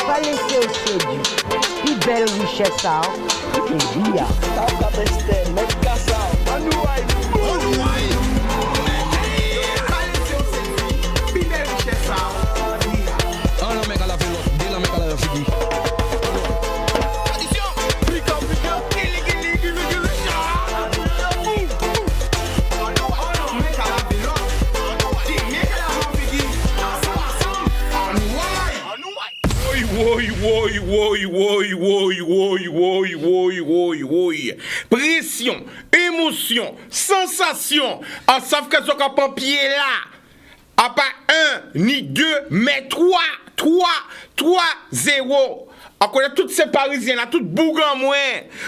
Pas laisser au séduit. Puis belle richesse, ça. Et bien. Pression, émotion, sensation. On savent que ce qu'on prend pied là. À pas un, ni deux, mais trois, 0. On connaît tous ces Parisiens là, tous bougants moins.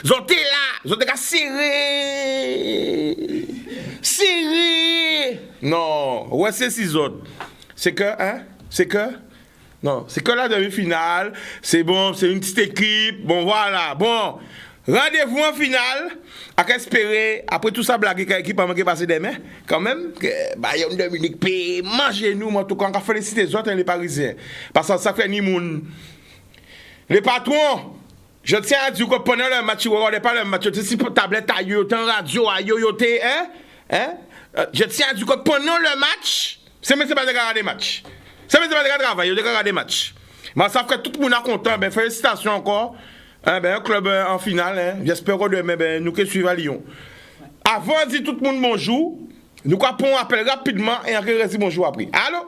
Ils ont été là, ils ont été serrés. Non, ouais, c'est 6 autres. C'est que, non, c'est que la demi-finale. C'est bon, c'est une petite équipe. Bon, voilà, bon. Rendez-vous en finale. À espérer, après tout ça, blague qui va passer demain, quand même, que Bayern Dominique P, mangez-nous, en tout cas, on va féliciter les autres, les Parisiens. Parce que ça fait ni moun. Les patrons, je tiens à dire que pendant le match, vous ne regardez pas le match, vous êtes sur tablette, en radio, je tiens à dire que pendant le match, c'est même pas de regarder des matchs. C'est même pas de travailler, de regarder des matchs. Mais ça fait que tout le monde est content, ben félicitations encore. Un club en finale, j'espère que demain, nous qui suivons à Lyon. Avant de dire tout le monde bonjour, nous capons un appel rapidement et on va dire bonjour après. Allô?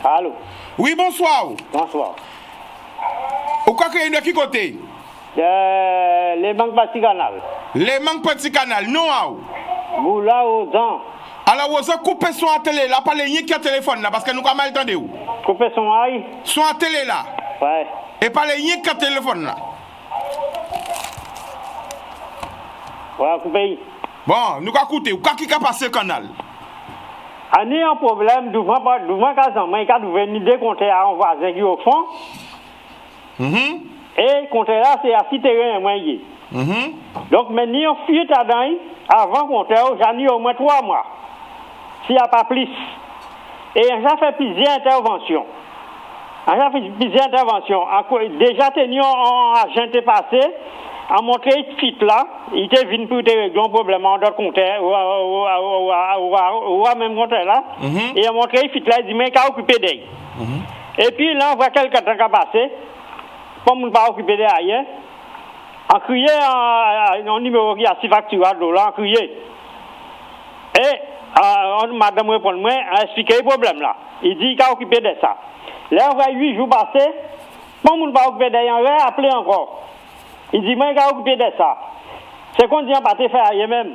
Allô? Oui, bonsoir. Bonsoir. Au quoi qu'il y a de qui côté? Les manques petit canal. Les manques petit canal, non? Moula aux dents. Alors, vous avez coupé son à télé là, pas les liens qui ont téléphone là, parce que nous avons mal entendu. Coupé son aïe. Son à télé là. Ouais. Et pas les liens qui ont téléphone là. Ouais, coupé. Bon, nous avons écouté. Qui a passé le canal? On a un problème, devant Kazan, il y a une idée qu'on a un voisin qui est au fond. Et qu'on là, c'est à 6 terrains moyen. Donc, maintenant, on fuit avant qu'on j'en ai au moins 3 mois. S'il n'y a pas plus. Et j'ai fait plusieurs interventions. Déjà, tenu en agent passé, à montrer une fuite là, il était venu pour te régler un problème en d'autres compteurs, ou à même compteur là, et à montrer une fuite là, il dit, mais il a occupé d'elle. Et puis là, on voit quelques temps qui a passé, comme on ne pas occupé d'ailleurs, en criant un numéro qui a 6 factures à $, en criant. Et madame répond moi, a expliqué le problème là. Il dit qu'il a occupé de ça. Là, on voit 8 jours passés, comme on ne pas occupé d'ailleurs, on va appeler encore. Il dit, moi, il a occupé de ça. C'est qu'on dit, on va te faire ailleurs même.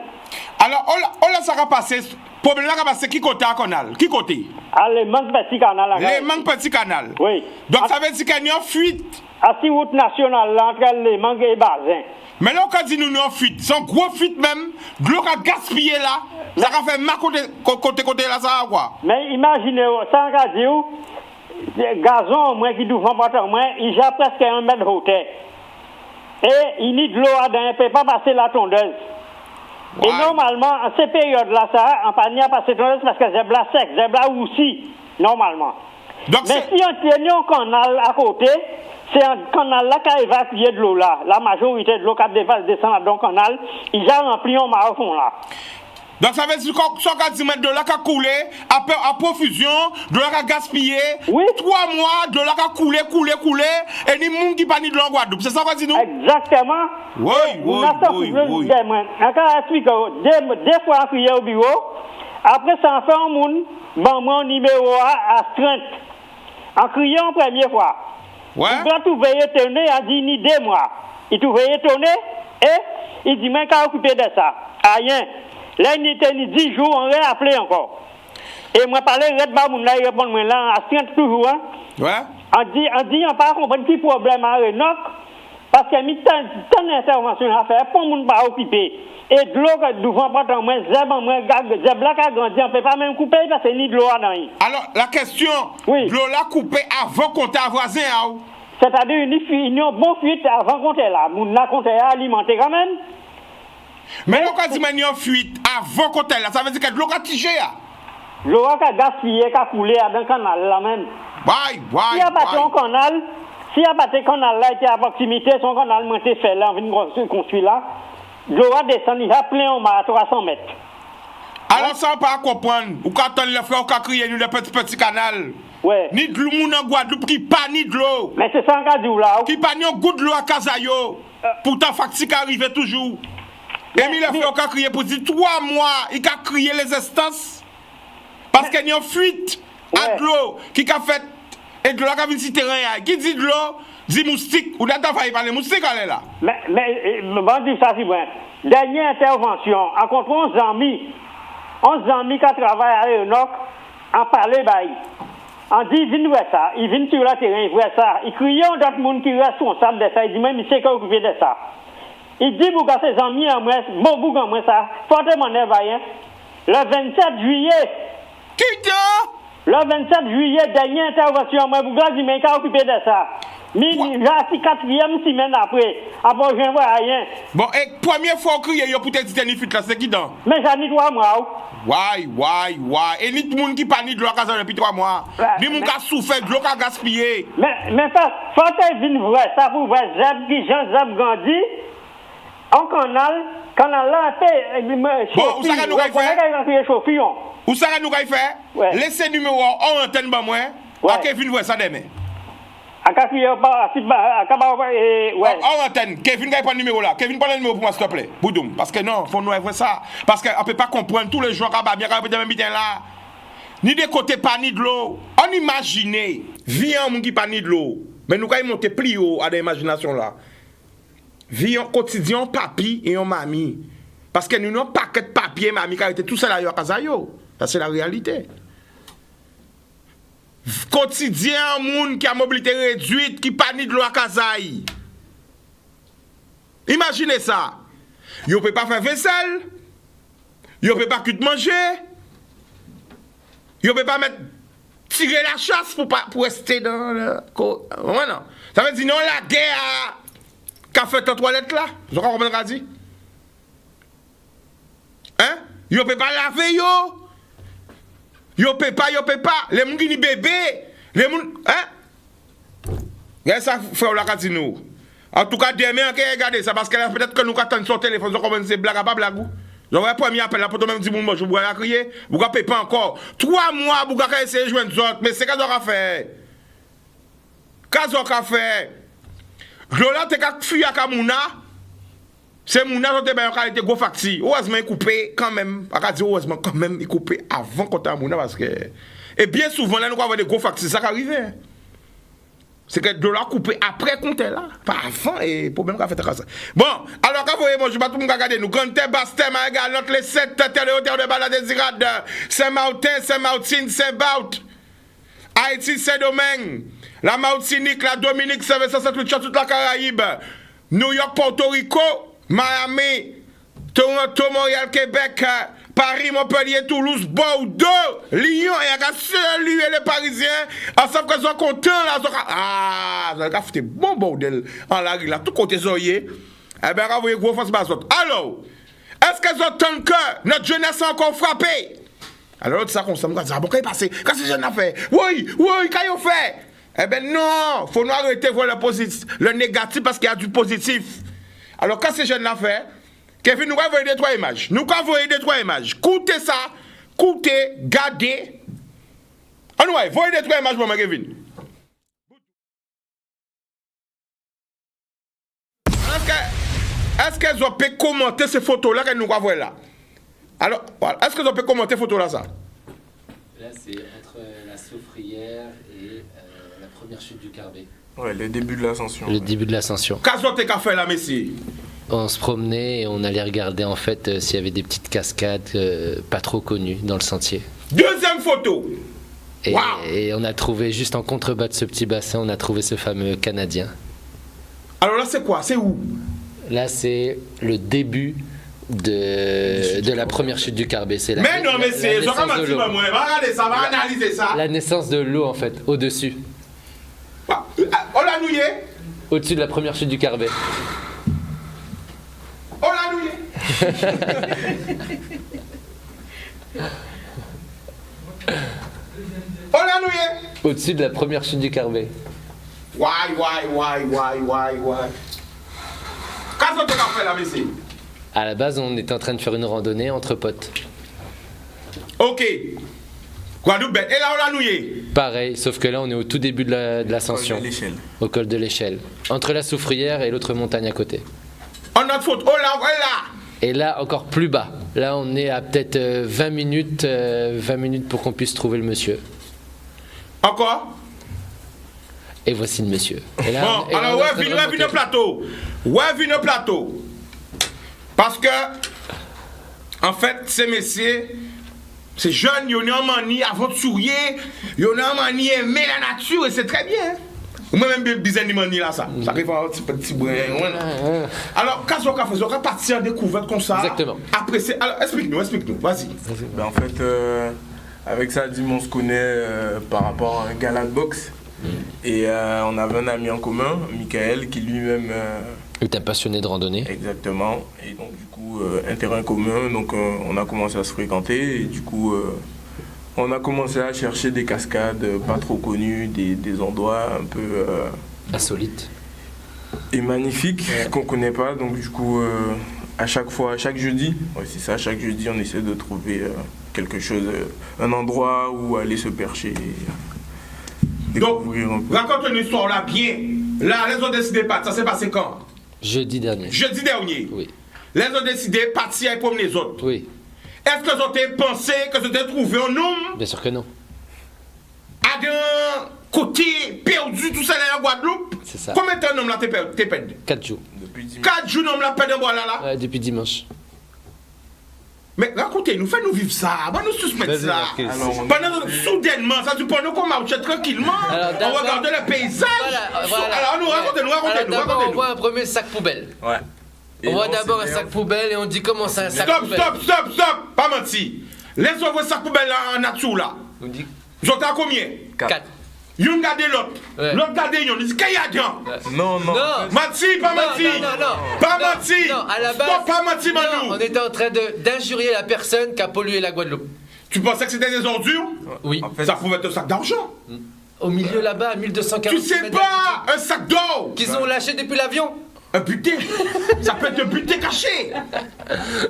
Alors, on ça va passer. Le problème là, va passer qui côté à canal? Qui côté? Les manques petit canal. Les manques petit canal. Oui. Donc, ça veut dire qu'il y a une fuite. À 6 routes nationales, entre les manques et Bazin. Mais là, on dit nous une fuite. C'est une grosse fuite même. De l'eau qui a gaspillé là. Ça va faire mal côté là, ça va quoi? Mais imaginez, ça va dire, gazon, au moins, qui doit faire au moins, il a presque 1 mètre de hauteur. Et il n'y a de l'eau à dedans, il ne peut pas passer la tondeuse. Ouais. Et normalement, en ces périodes-là, ça, en panier à passer tondeuse parce que c'est blas sec, c'est blas aussi, normalement. Donc, mais si on tenait un canal à côté, c'est un canal là qui a évacué de l'eau là. La majorité de l'eau qui descend dans le canal, il a rempli un marathon là. Donc ça veut dire que 140 mètres de l'eau qui a coulé, à profusion, de l'eau qui a gaspillé, oui. 3 mois, de l'eau qui a coulé, et ni monde qui pas ni de l'eau Guadeloupe. C'est ça qu'on dit nous? Exactement. Oui. Encore expliquer, des fois on criait au bureau, après ça on fait un monde, bon, mon numéro à 30. En criant en première fois. Ouais. Il doit tout veiller tourner, il a dit ni 2 mois. Il tout veiller tourner, et il dit, mais qu'à occuper de ça? Rien. Là, il était 10 jours, on l'a appelé encore. Et moi, parler, il répond, moi, là, à 30 toujours, hein. Ouais. On dit, on pas comprendre qui problème à Renoc, Parce qu'il y a mis tant d'interventions à faire pour le monde pas occupé. Et de l'eau, devant pas en moins, zeb là qui a grandi, on ne peut pas même couper parce que ni de l'eau dans lui. Alors, la question, Oui. l'eau là coupée avant qu'on t'a voisin, hein? C'est-à-dire une bonne fuite avant qu'on t'ait là. Moun là qu'on t'ait alimenté quand même. Mais l'eau quand dit qu'il y a une fuite avant qu'on t'ait là, ça veut dire que l'eau a tigé, là. L'eau qui a gaspillé, qui a coulé dans le canal là même. Bye, bye, S'il y a pas un canal, s'il y a pas un canal là qui est à proximité, son canal monté fait là, on vient construire là, l'eau a descendu, il a plein en bas à 300 mètres. Alors ça on pas comprendre. Ou quand on le frère, ou quand crier nous le petit canal. Ouais. Ni de l'eau en Guadeloupe qui pas ni de l'eau. Mais c'est ça qu'on dit là. Qui pas ni un goût de l'eau à Kazayo. Pourtant factique arrive toujours. Et mi le frère qui crier pour dire 3 mois, il a crié les instances. Parce qu'il y a une fuite à de l'eau qui a fait et de l'eau qui a vu terrain. Qui dit de l'eau, dit moustique. Ou d'abord il parle moustique elle est là. Mais bon dire ça c'est vrai. Dernière intervention, en contre 11 amis qui travaillent à Enoch, en parler bail. On dit, il vient voir ça, il vient sur le terrain, il voit ça. Il crie à d'autres monde qui est responsable de ça, il dit, même, il sait qu'il est occupé de ça. Il dit, vous avez ses amis en moi, bon, vous en moi ça, fortement nerveux, le 27 juillet. Qui Le 27 juillet, dernière intervention, moi, vous avez dit, mais il est occupé de ça. Mais là, c'est 4e semaine après je ne vois rien. Bon, et première fois qu'on crie, il y a peut-être dit une fuite là, c'est qui donc? Mais j'en ai 3 mois. Why. Et ni tout le monde qui pas ni de l'eau à casa depuis 3 mois. Ni mon qui a souffert, de l'eau qui a gaspillé. Mais faut que vous vrai, ça vous voyez, Zeb qui Jean-Zeb grandi, en canal là, bon, où ça va nous faire? Où ça va nous faire? Ouais. Laissez numéro en antenne, bah moi. Ouais. Kevin voit ça demain. En antenne, Kevin va prendre le numéro là. Kevin prend le numéro pour moi, s'il te plaît. Boudoum. Parce que non, faut nous voir ça. Parce qu'on ne peut pas comprendre tous les jours qu'on va bien même bien là. Ni des côtés pas ni de l'eau. On imagine, vie en monde qui pas ni de l'eau. Mais nous quand monter plus haut à l'imagination là. Vie en quotidien, papi et en mamie. Parce que nous n'avons pas que de papier, mamie, qui a été tout seul à Kazayo. Ça c'est la réalité. Quotidien, moun qui a mobilité réduite, qui pas ni de l'eau à Kazaï. Imaginez ça. Yo peut pas faire vaisselle. Yo peut pas cuire manger. Yo peut pas mettre tirer la chasse pour rester dans le non. Ça veut dire non la guerre qu'a fait en toilette là. Vous comprenez ce que dit? Hein? Yo peut pas laver yo. Yo peut pas. Les gens qui ni bébé, les gens, hein? Regardez ça, frère la dit nous. En tout cas, demain, regardez ça, parce que peut-être que nous attendons son téléphone, nous commençons à blague à pas blague. J'aurais un premier appel là pour toi même dire, bon, je vous la crier, vous ne payez pas encore. 3 mois, vous avez essayé de joindre les autres, mais c'est qu'est-ce qu'on a fait? Qu'est-ce qu'on a fait? Glola, tu as fui à Kamouna. C'est Mouna qui a été gros facti. Heureusement, il coupé quand même. Heureusement, quand même, il coupé avant qu'on ait Mouna parce que. Et bien souvent, là, nous avons des gros facti. Ça qui arrive. C'est que de la coupé après qu'on est là. Pas avant. Et problème qu'on fait comme ça. Bon, alors, quand vous voyez, moi, je ne vais pas tout regarder. Nous, quand t'es Bastem, regarde, notre les 7 terres de hauteur de balade des Irades. Saint-Martin, Saint-Martin, Saint-Baut. Haïti, Saint-Domingue. La Martinique, la Dominique, toute la Caraïbe. New York, Porto Rico. Miami, Toronto, Montréal, Québec, Paris, Montpellier, Toulouse, Bordeaux, Lyon, et celui et les Parisiens, ensemble qu'ils sont contents là, ça a fait bon bordel en la rue là, tout côté zoyé. Eh bien, vous voyez, gros force basote. Alors, est-ce qu'ils entendent que notre jeunesse est encore frappée? Alors, ça, on s'en dit, bon, qu'est-ce qui est passé? Qu'est-ce que jeune a fait? Oui, qu'est-ce qu'on fait? Eh bien, non, il faut nous arrêter de voir le négatif parce qu'il y a du positif. Alors, quand ces jeunes-là fait, Kevin, nous avons envoyé des 3 images. Nous avons envoyé des 3 images. Écoutez ça, écoutez, gardez. On va envoyer des 3 images pour moi, Kevin. Est-ce qu'elles ont pu commenter ces photos-là que nous avons là? Alors, est-ce qu'elles ont pu commenter ces photos-là, ça? Là, c'est entre la Soufrière et la première chute du Carbet. Ouais, le début de l'ascension. Le début de l'ascension. Qu'est-ce que tu as fait là, Messi? On se promenait et on allait regarder en fait s'il y avait des petites cascades pas trop connues dans le sentier. Deuxième photo. Et, wow. Et on a trouvé juste en contrebas de ce petit bassin, on a trouvé ce fameux Canadien. Alors là, c'est quoi? C'est où? Là, c'est le début de la première chute du Carbet. C'est Mais non, mais c'est... naissance J'aurais de dit, l'eau. moi, va regarder ça, va analyser ça. La naissance de l'eau, en fait, au-dessus. On l'a nouillé. Au-dessus de la première chute du Carbet. On l'a nouillé. On l'a nouillé. Au-dessus de la première chute du Carbet. Why. Qu'est-ce que tu as fait là, monsieur? À la base, on était en train de faire une randonnée entre potes. Ok. Guadeloupe bête. Et là, on l'a nouillé. Pareil, sauf que là, on est au tout début de l'ascension. Au col de l'échelle. Entre la Soufrière et l'autre montagne à côté. En notre faute. Oh là. Et là, encore plus bas. Là, on est à peut-être 20 minutes pour qu'on puisse trouver le monsieur. Encore? Et voici le monsieur. Et là, Bon, alors, ouais, viens au plateau. Parce que, en fait, ces messieurs, ces jeunes, ils ont en manie avant de sourire, ils ont en manie aimer la nature, et c'est très bien. Moi-même, je disais manie là, ça. Ça arrive un petit brin. Alors, qu'est-ce qu'on a fait? On a parti en découverte comme ça. Exactement. Après, alors, explique-nous, vas-y. Ben, en fait, avec ça, on se connaît par rapport à un gala de boxe. Et on avait un ami en commun, Michael, qui lui-même... Il était passionné de randonnée. Exactement. Et donc, du coup, un terrain commun, donc on a commencé à se fréquenter. Et du coup, on a commencé à chercher des cascades pas trop connues, des endroits un peu... Insolite. et magnifiques qu'on connaît pas. Donc, du coup, chaque jeudi, c'est ça, chaque jeudi, on essaie de trouver quelque chose, un endroit où aller se percher. Donc, raconte une histoire là, bien. Là, les ont décidé de partir. Ça s'est passé quand? Jeudi dernier. Jeudi dernier. Oui. Les ont décidé de partir et promener les autres. Oui. Est-ce que vous avez pensé que vous avez trouvé un homme Bien sûr que non. à un côté perdu, tout ça dans la Guadeloupe? C'est ça. Combien de temps l'homme là t'es perdu? 4 jours. Depuis 10 4 jours l'homme là perdu en bois là? Depuis dimanche. Mais racontez-nous, faites-nous vivre ça, nous suspecter ça. Alors, Pendant soudainement, ça tu pendant qu'on marche tranquillement, on regarde le paysage. Voilà. Alors nous racontez-nous. D'abord, on voit un premier sac poubelle. ouais. On voit d'abord un sac poubelle et on dit comment c'est un sac poubelle. Stop, pas menti. Laisse-moi voir sac poubelle là en nature là. On dit Vous êtes à combien? 4. Yon garde l'autre, Ouais. l'autre garde yon, il dit qu'il y a dedans. Non. Non. Menti, pas menti. Non. Pas menti. Non, à la base. Stop, pas menti, non, Manu. on était en train d'injurier la personne qui a pollué la Guadeloupe. Tu pensais que c'était des ordures? Oui. En fait, Ça pouvait être un sac d'argent. Au milieu là-bas, à 1240 Tu sais pas, un sac d'or. qu'ils ont lâché depuis l'avion. Un butin. Ça peut être un butin caché.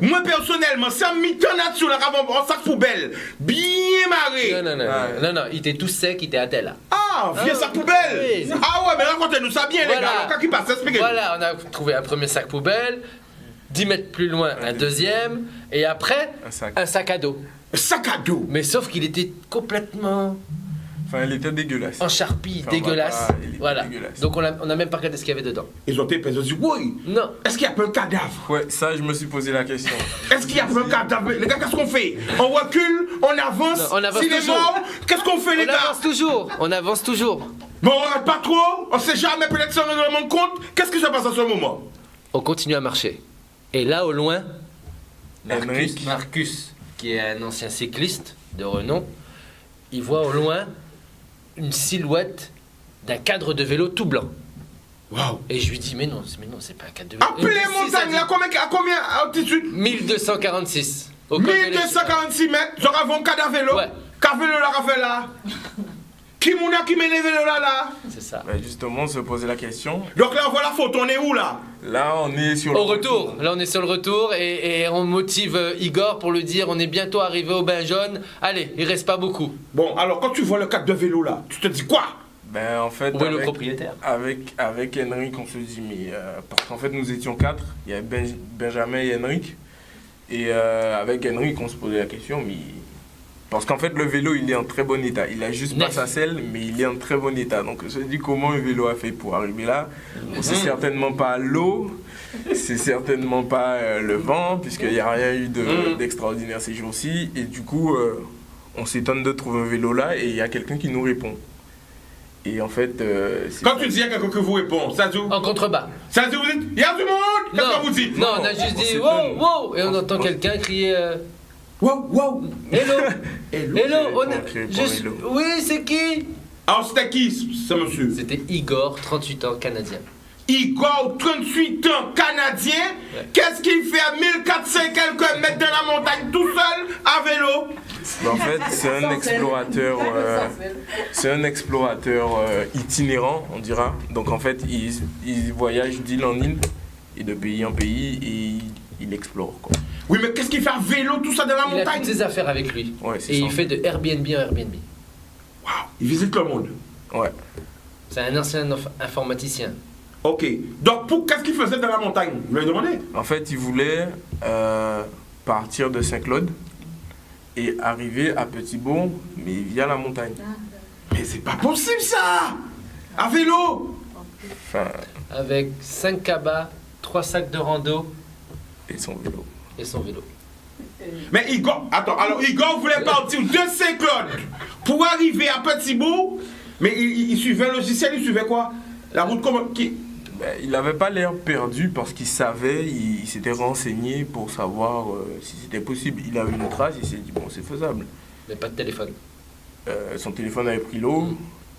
Moi personnellement, ça mis ton nature là, avant un sac poubelle, bien marré. Non, il était tout sec, il était à tel là. Ah, vieux sac poubelle. oui. Ah ouais, mais racontez-nous ça bien les Voilà. gars. Alors, quand il passe, expliquez-nous. Voilà, on a trouvé un premier sac poubelle, 10 mètres plus loin, un deuxième, et après, un sac à dos. Un sac à dos. Mais sauf qu'il était complètement enfin, il était dégueulasse. en charpie, Enfin, on va dégueulasse. pas- il était Voilà. dégueulasse. Donc on a même pas regardé ce qu'il y avait dedans. Ils ont été ils ont dit, oui. Non. Est-ce qu'il y a pas un cadavre? Ouais, ça, je me suis posé la question. Est-ce qu'il y a pas un cadavre? Les gars, qu'est-ce qu'on fait? On recule, on avance. Non, on avance S'il est toujours. mort, qu'est-ce qu'on fait les On gars? avance toujours. Bon, on regarde pas trop, on sait jamais, peut-être si on se rend compte. Qu'est-ce qui se passe en ce moment? On continue à marcher. Et là, au loin, Henrik. Marcus, qui est un ancien cycliste de renom, il voit au loin une silhouette d'un cadre de vélo tout blanc. Waouh. Et je lui dis, mais non, c'est pas un cadre de vélo. Appelez Et si, ça montagne, dit là, à combien altitude? 1246. Au col de l'échelle. 1246 mètres, j'aurai un cadavre vélo. Ouais. Qu'a vélo là, qu'a fait là? Qui mouna qui mène les vélos là? C'est ça. Bah, justement, on se posait la question. Donc là, on voit la photo, on est où là? Là, on est sur Au retour, là on est sur le retour et on motive Igor pour lui dire on est bientôt arrivé au bain jaune. Allez, il reste pas beaucoup. Bon, alors quand tu vois le cadre de vélo là, tu te dis quoi? Ben, en fait, Où est le propriétaire? avec Henrik, on se dit, mais parce qu'en fait, nous étions 4. Il y avait Benjamin et Henrik. Et avec Henrik, on se posait la question, mais. Parce qu'en fait, le vélo, il est en très bon état. Il a juste pas Neuf. sa selle, mais il est en très bon état. Donc, on se dit comment un vélo a fait pour arriver là. Bon, c'est certainement pas l'eau, c'est certainement pas le vent, puisqu'il n'y a rien eu d'extraordinaire ces jours-ci. Et du coup, on s'étonne de trouver un vélo là, et il y a quelqu'un qui nous répond. Et en fait, c'est Quand tu dis à quelqu'un que vous répond, ça dit En contrebas. ça dit vous dites, il y a du monde. Qu'est-ce que vous dites? Non, on a juste dit wow, wow, et on entend quelqu'un crier Wow, wow. hello, Hello. hello, on on a... crie pour hello. Oui, c'est qui? Alors c'était qui ce monsieur? C'était Igor, 38 ans, canadien. Igor, 38 ans, canadien. Ouais. Qu'est-ce qu'il fait à 1400 quelques mètres dans la montagne tout seul à vélo? Bah, en fait, c'est un explorateur itinérant, on dira. Donc en fait, il voyage d'île en île et de pays en pays et il explore, quoi. Oui, mais qu'est-ce qu'il fait à vélo tout ça dans la Il a montagne? toutes ses affaires avec lui. Ouais, c'est Et ça. il fait de Airbnb en Airbnb. Waouh, il visite le monde. Ouais. C'est un ancien informaticien. Ok. Donc qu'est-ce qu'il faisait dans la montagne? Vous lui avez demandé? En fait, il voulait partir de Saint-Claude et arriver à Petit-Bourg, mais via la montagne. Mais c'est pas possible ça! À vélo! Enfin, Avec 5 cabas, 3 sacs de rando et son vélo. et son vélo. Mais Igor, attends, alors Igor voulait partir de Saint-Claude pour arriver à Petit-Bourg, mais il suivait un logiciel, il suivait quoi? La route comment qui... Ben, il n'avait pas l'air perdu parce qu'il savait, il s'était renseigné pour savoir si c'était possible. Il a vu une trace, il s'est dit bon, c'est faisable. Mais pas de téléphone. Son téléphone avait pris l'eau,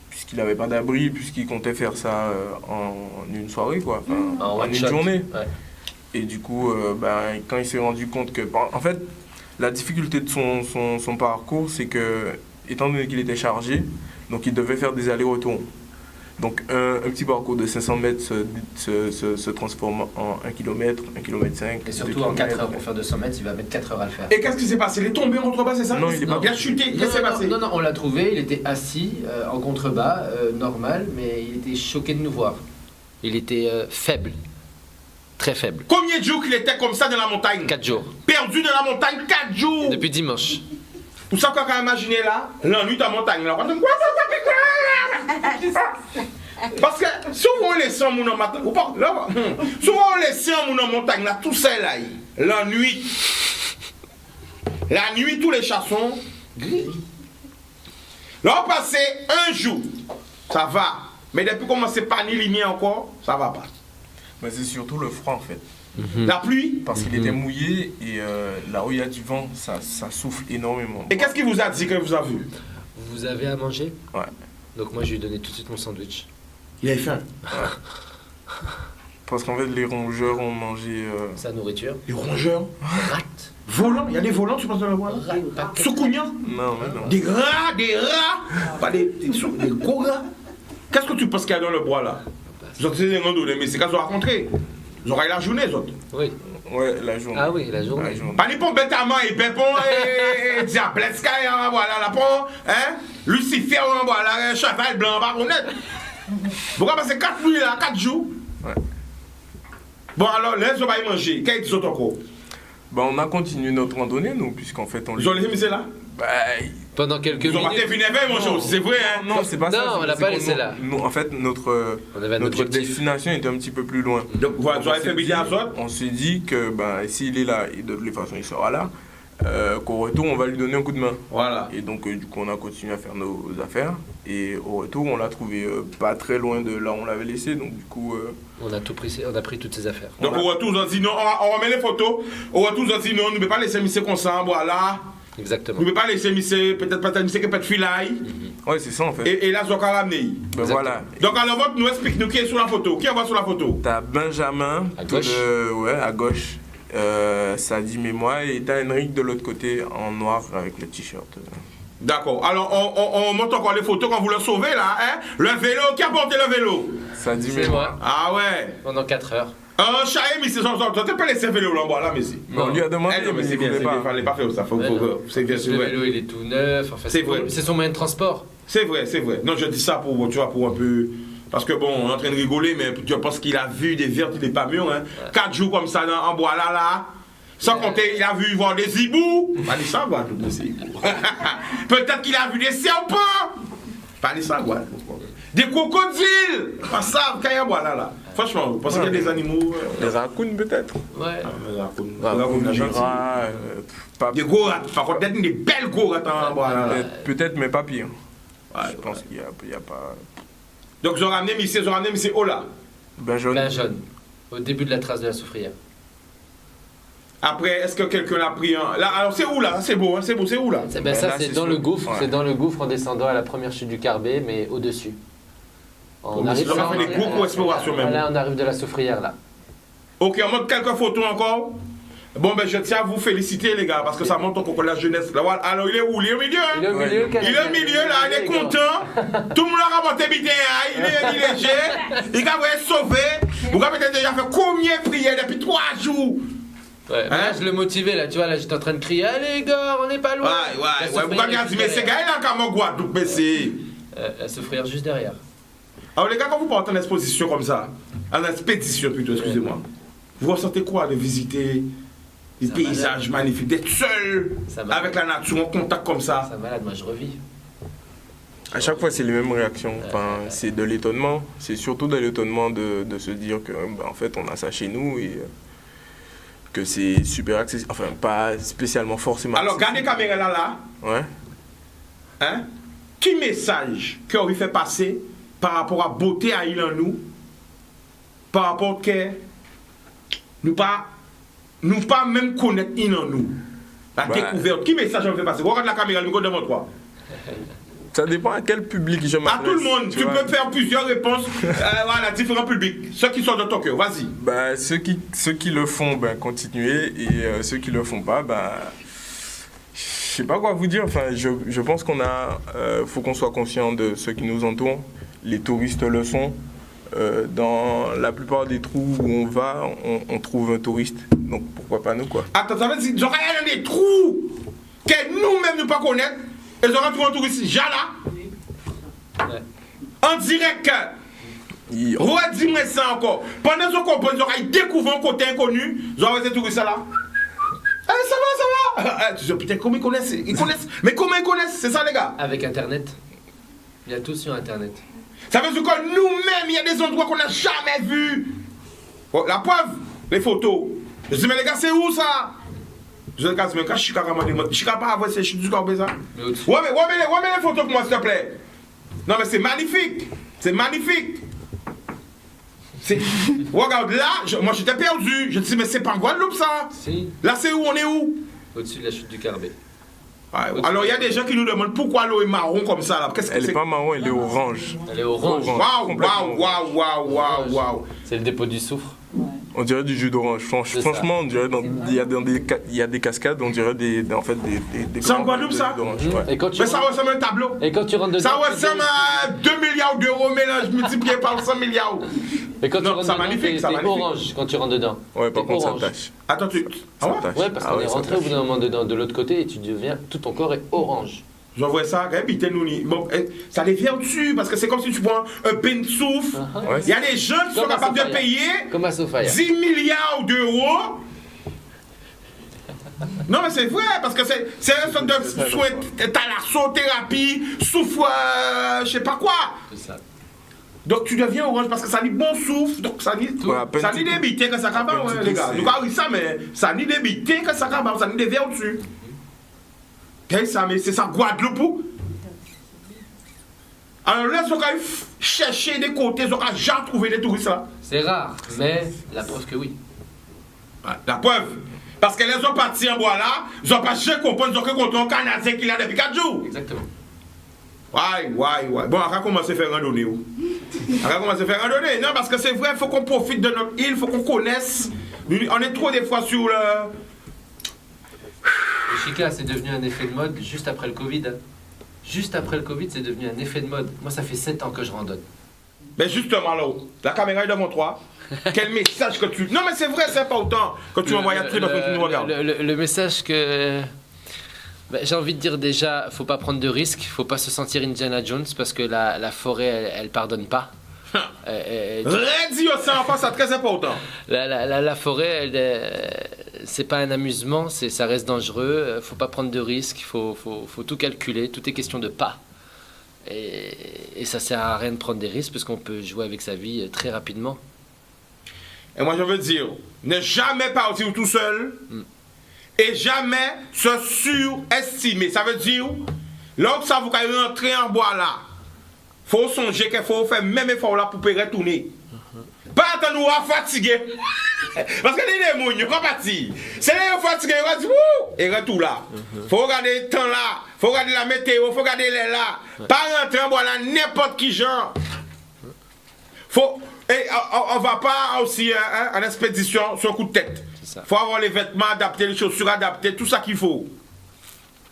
puisqu'il n'avait pas d'abri, puisqu'il comptait faire ça en une soirée, quoi, enfin, en one une shot. journée. Ouais. Et du coup, ben, quand il s'est rendu compte que... En fait, la difficulté de son parcours, c'est que, étant donné qu'il était chargé, donc il devait faire des allers-retours. Donc un petit parcours de 500 mètres se transforme en 1 km, 1 km 5. Et surtout en 4 heures pour faire 200 mètres, il va mettre 4 heures à le faire. Et qu'est-ce qui s'est passé? Il est tombé en contrebas, c'est ça? Non, il est pas- Il a chuté, qu'est-ce qui s'est passé? Non, on l'a trouvé, il était assis en contrebas, normal, mais il était choqué de nous voir. Il était faible, très faible. Combien de jours qu'il était comme ça dans la montagne? 4 jours, Perdu dans la montagne 4 jours! depuis dimanche. Pour ça qu'on a imaginé là, l'ennui de la montagne là. Parce que souvent on les sent mon en matin, ou pas, là, souvent on les sent mon en montagne là, tout ça là, l'ennui. La nuit, tous les chassons gris. Là on passait un jour, ça va. Mais depuis qu'on c'est pas ni lumière encore, ça va pas. Mais c'est surtout le froid, en fait. La pluie. Parce qu'il était mouillé et là où il y a du vent, ça souffle énormément. Et qu'est-ce qu'il vous a dit qu'il vous a vu? Vous avez à manger? Ouais. Donc moi je lui ai donné tout de suite mon sandwich. Il avait faim. Parce qu'en fait, les rongeurs ont mangé... Sa nourriture. Les rongeurs. Rate. Volants, il y a des volants, tu penses dans le bois là? Soukounians. Non, mais non. Des rats, pas des gros rats. Qu'est-ce que tu penses qu'il y a dans le bois là? Vous autres, c'est des randonnées, mais c'est qu'à se rencontrer. Vous aurez la journée, les autres. Oui. Ouais, la journée. Ah oui, la journée. Pas les pompes bêtement, et Pépon, et Diablesca, et voilà, la pont, hein? Lucifer, voilà, cheval blanc, pas honnête. Pourquoi passer 4 nuits là, 4 jours? Ouais. Bon, alors, les autres, ils manger. Qu'est-ce qu'ils ont encore? Bah, on a continué notre randonnée, nous, puisqu'en fait, on... Ils ont laissé misé là? Bah, Pendant quelques Ils ont pas minutes. fini avec manger aussi, c'est vrai, hein? non, c'est pas ça. Non, on c'est- l'a c'est pas qu'on- laissé là. nous, en fait, notre On avait un objectif. destination était un petit peu plus loin. Donc, voilà, vous avez fait s'est bidé à dit- autres? On s'est dit que bah, s'il est là, et de toute façon il sera là, qu'au retour on va lui donner un coup de main. Voilà. Et donc du coup on a continué à faire nos affaires. Et au retour on l'a trouvé pas très loin de là où on l'avait laissé. Donc du coup... On a tout pris, on a pris toutes ses affaires. Donc, au retour, ils ont dit non, on remet les photos. Au retour, ils ont dit non, ne pouvez pas laisser misser comme ça, voilà. Exactement. Ne pouvez pas laisser misser, peut-être misser qui peut être filaille. Ouais, c'est ça en fait. Et là, ils ont ramené. Ben voilà. Donc, alors, votre nous explique-nous qui est sur la photo. Qui on voit sur la photo? T'as Benjamin À gauche. ouais, à gauche. Ça dit mais moi. Et t'as Henrik de l'autre côté en noir avec le t-shirt. D'accord. Alors, on montre encore les photos quand vous le sauvez, là. Hein? Le vélo, qui a porté le vélo? Ça dit mais C'est moi. Ah ouais. Pendant 4 heures. Chahem, mais c'est son tu peux pas laisser le vélo là, là, mais si. On lui a demandé, Eh non, mais mais c'est il bien, voulait c'est bien. pas. Il fallait pas faire ça. Ouais, non. C'est bien, c'est Le vrai. vélo il est tout neuf. Enfin, C'est vrai. C'est son moyen de transport. C'est vrai, c'est vrai. Non, je dis ça pour, tu vois, pour un peu... Parce que bon, on est en train de rigoler, mais tu penses qu'il a vu des vertes, il n'est pas mûr, hein. 4 jours comme ça en bois là. Sans compter, il a vu voir des hiboux. Pas des ça, Guadeloupe, des hiboux. Peut-être qu'il a vu des serpents. Pas des ça, Guadeloupe. Des crocodiles. Pas ça, quand il y a bois là. Franchement, vous pensez qu'il y a des animaux... Des raccoons peut-être. Ouais. Des rats, pas- Des gros rats. Par contre, peut-être des belles gros rats en bois là. peut-être mais pas pire. Ouais, Je pense qu'il y a pas... Donc, ils ont ramené Missé Ola. Ben jaune. Bain jaune. Au début de la trace de la soufrière. Après, est-ce que quelqu'un l'a pris un... Là, alors, c'est où, là? C'est beau, hein? C'est beau, c'est où, là? Ça, Ben là, c'est c'est dans sûr. le gouffre. Ouais. C'est dans le gouffre en descendant à la première chute du Carbet, mais au-dessus. On a fait des gros explorations, même. Là, on arrive de la soufrière, là. Ok, on montre quelques photos encore. Bon, ben, je tiens à vous féliciter, les gars, parce que ça montre encore la jeunesse. Là, voilà. Alors, il est où? Il est au milieu, hein? Il est au milieu, Il est au milieu, là, il est content. Tout le monde a remonté bien, hein? Il est léger. Il a été sauvé. Vous avez peut-être déjà fait combien de prières depuis 3 jours? Ouais, mais là, je le motivais, là, tu vois, là, j'étais en train de crier, allez, gars, on n'est pas loin. Ouais. Vous avez dit, mais c'est gars, il a encore Guadeloupe, mais c'est. La soufrière juste derrière. Alors, les gars, quand vous partez en exposition comme ça, en expédition plutôt, excusez-moi, vous ressentez quoi de visiter des paysages magnifiques, d'être seul Ça malade. avec la nature, en contact comme ça? Ça malade, moi, je revis. À chaque fois, c'est les mêmes réactions. Enfin, c'est de l'étonnement. C'est surtout de l'étonnement de se dire que, en fait, on a ça chez nous et que c'est super accessible. Enfin, pas spécialement forcément. Alors, gardez la caméra là. Ouais. Hein? Quel message qu'on lui fait passer par rapport à beauté à il en nous, par rapport que nous pas même connaître il en nous, la Ouais. découverte. Quel message on lui fait passer? Regarde la caméra, le micro devant toi. Ça dépend à quel public je À m'adresse. tout le monde, tu vois. peux faire plusieurs réponses voilà, différents publics. Ceux qui sont dans ton cœur, vas-y. Bah, ceux qui le font, ben, continuez. Et ceux qui le font pas, ben, je sais pas quoi vous dire. Enfin, je pense qu'on a, faut qu'on soit conscient de ceux qui nous entourent. Les touristes le sont. Dans la plupart des trous où on va, on trouve un touriste. Donc pourquoi pas nous, quoi. Attends, ça veut dire qu'ils auraient dans des trous que nous-mêmes ne pas connaître. Ils auraient trouvé un touriste déjà là. Ouais. En direct. Redis-moi ça encore. Pendant ce qu'on ils auraient découvert un côté inconnu, ils auraient ces touristes là. Eh, ça va. Tu dis, putain, comment ils connaissent? Mais comment ils connaissent? C'est ça, les gars. Avec Internet. Il y a tout sur Internet. Ça veut dire que nous-mêmes, il y a des endroits qu'on n'a jamais vus. Oh, la preuve, les photos. Je dis, mais les gars, c'est où ça? Je dis, mais quand je suis carrément je suis capable d'avoir ces chutes du corps, ça. Mais au-dessus. Ouais, mais les photos pour moi, s'il te plaît. Non, mais c'est magnifique. C'est magnifique. Regarde, là, moi j'étais perdu. Je me dis, mais c'est pas en Guadeloupe, ça. Si, Là, c'est où? On est où? au-dessus de la chute du Carbet. Ouais, alors, il y a des gens qui nous demandent pourquoi l'eau est marron comme ça, là. Qu'est-ce que Elle c'est? est pas marron, elle est orange. Elle est orange. Waouh. C'est le dépôt du soufre. On dirait du jus d'orange. C'est Franchement, on dirait il y a des cascades, on dirait des C'est en grands Guadeloupe, jus ça? d'orange, ouais. Et quand tu Mais ça rentres- ressemble à un tableau. et quand tu rentres dedans. Ça ressemble à 2 milliards d'euros mélange multiplié par 100 milliards. Et quand tu Non, rentres ça dedans, magnifique, t'es ça magnifique. orange quand tu rentres dedans. Ouais, par T'es contre, orange. ça tâche. Attends, tu. Ah Ça ouais? tâche. Ouais, parce Ah qu'on ouais, est ça rentré au tâche. bout d'un moment dedans, de l'autre côté, et tu deviens, tout ton corps est orange. J'envoie ça, quand même, nous. Bon, ça les vient dessus, parce que c'est comme si tu prends un bain de souffle. Ouais, Il y a des gens qui sont Comme à capables de Sofia. payer Comme à Sofia. 10 milliards d'euros. Non, mais c'est vrai, parce que c'est un sorte de soin, thalassothérapie, souffle, je sais pas quoi. C'est ça. Donc tu deviens orange parce que ça dit bon souffle, donc ça dit Ouais, à peine ça dit tu- des bités que ça à peine cabane, tu ouais, les gars. touches, Nous avons ça, mais ça dit des bités que ça cabane, ça dit des verres dessus. Qu'est-ce ça, mais c'est ça Guadeloupe. Alors là, ils ont cherché des côtés, ils ont jamais trouvé des touristes là. C'est rare, mais la preuve que oui. Ouais, la preuve. Parce que les ont partis en bois là, ils ont pas cherché comprendre, ils ont que contre un Canadien qui est là depuis 4 jours. Exactement. Ouais. Bon, on va commencer à faire randonnée. On va commencer à faire randonnée. Non, parce que c'est vrai, il faut qu'on profite de notre île, il faut qu'on connaisse. On est trop des fois sur le... Le Chica, c'est devenu un effet de mode juste après le Covid. Hein. Juste après le Covid, c'est devenu un effet de mode. Moi, ça fait 7 ans que je randonne. Mais justement là, la caméra est devant toi. Quel message que tu... Non, mais c'est vrai, c'est important que tu envoies un truc dans ton film, regarde. Le message que... Ben, j'ai envie de dire déjà, faut pas prendre de risques, faut pas se sentir Indiana Jones parce que la forêt, elle pardonne pas. Redis au sang, c'est très important. La forêt, c'est pas un amusement, ça reste dangereux. Faut pas prendre de risques, faut tout calculer. Tout est question de pas. Et ça sert à rien de prendre des risques parce qu'on peut jouer avec sa vie très rapidement. Et moi je veux dire, ne jamais partir tout seul et jamais se surestimer. Ça veut dire, là où ça vous allez rentrer en bois là, faut songer qu'il faut faire même effort là pour retourner. Pas attendre nous à fatiguer. Parce que les gens, ils sont partis. C'est les gens fatigués, ils vont dire, et retour là. Faut regarder le temps là, faut regarder la météo, faut regarder les là. Pas rentrer en voilà n'importe qui genre. Faut, et on va pas aussi en expédition sur un coup de tête. Faut avoir les vêtements adaptés, les chaussures adaptées, tout ça qu'il faut.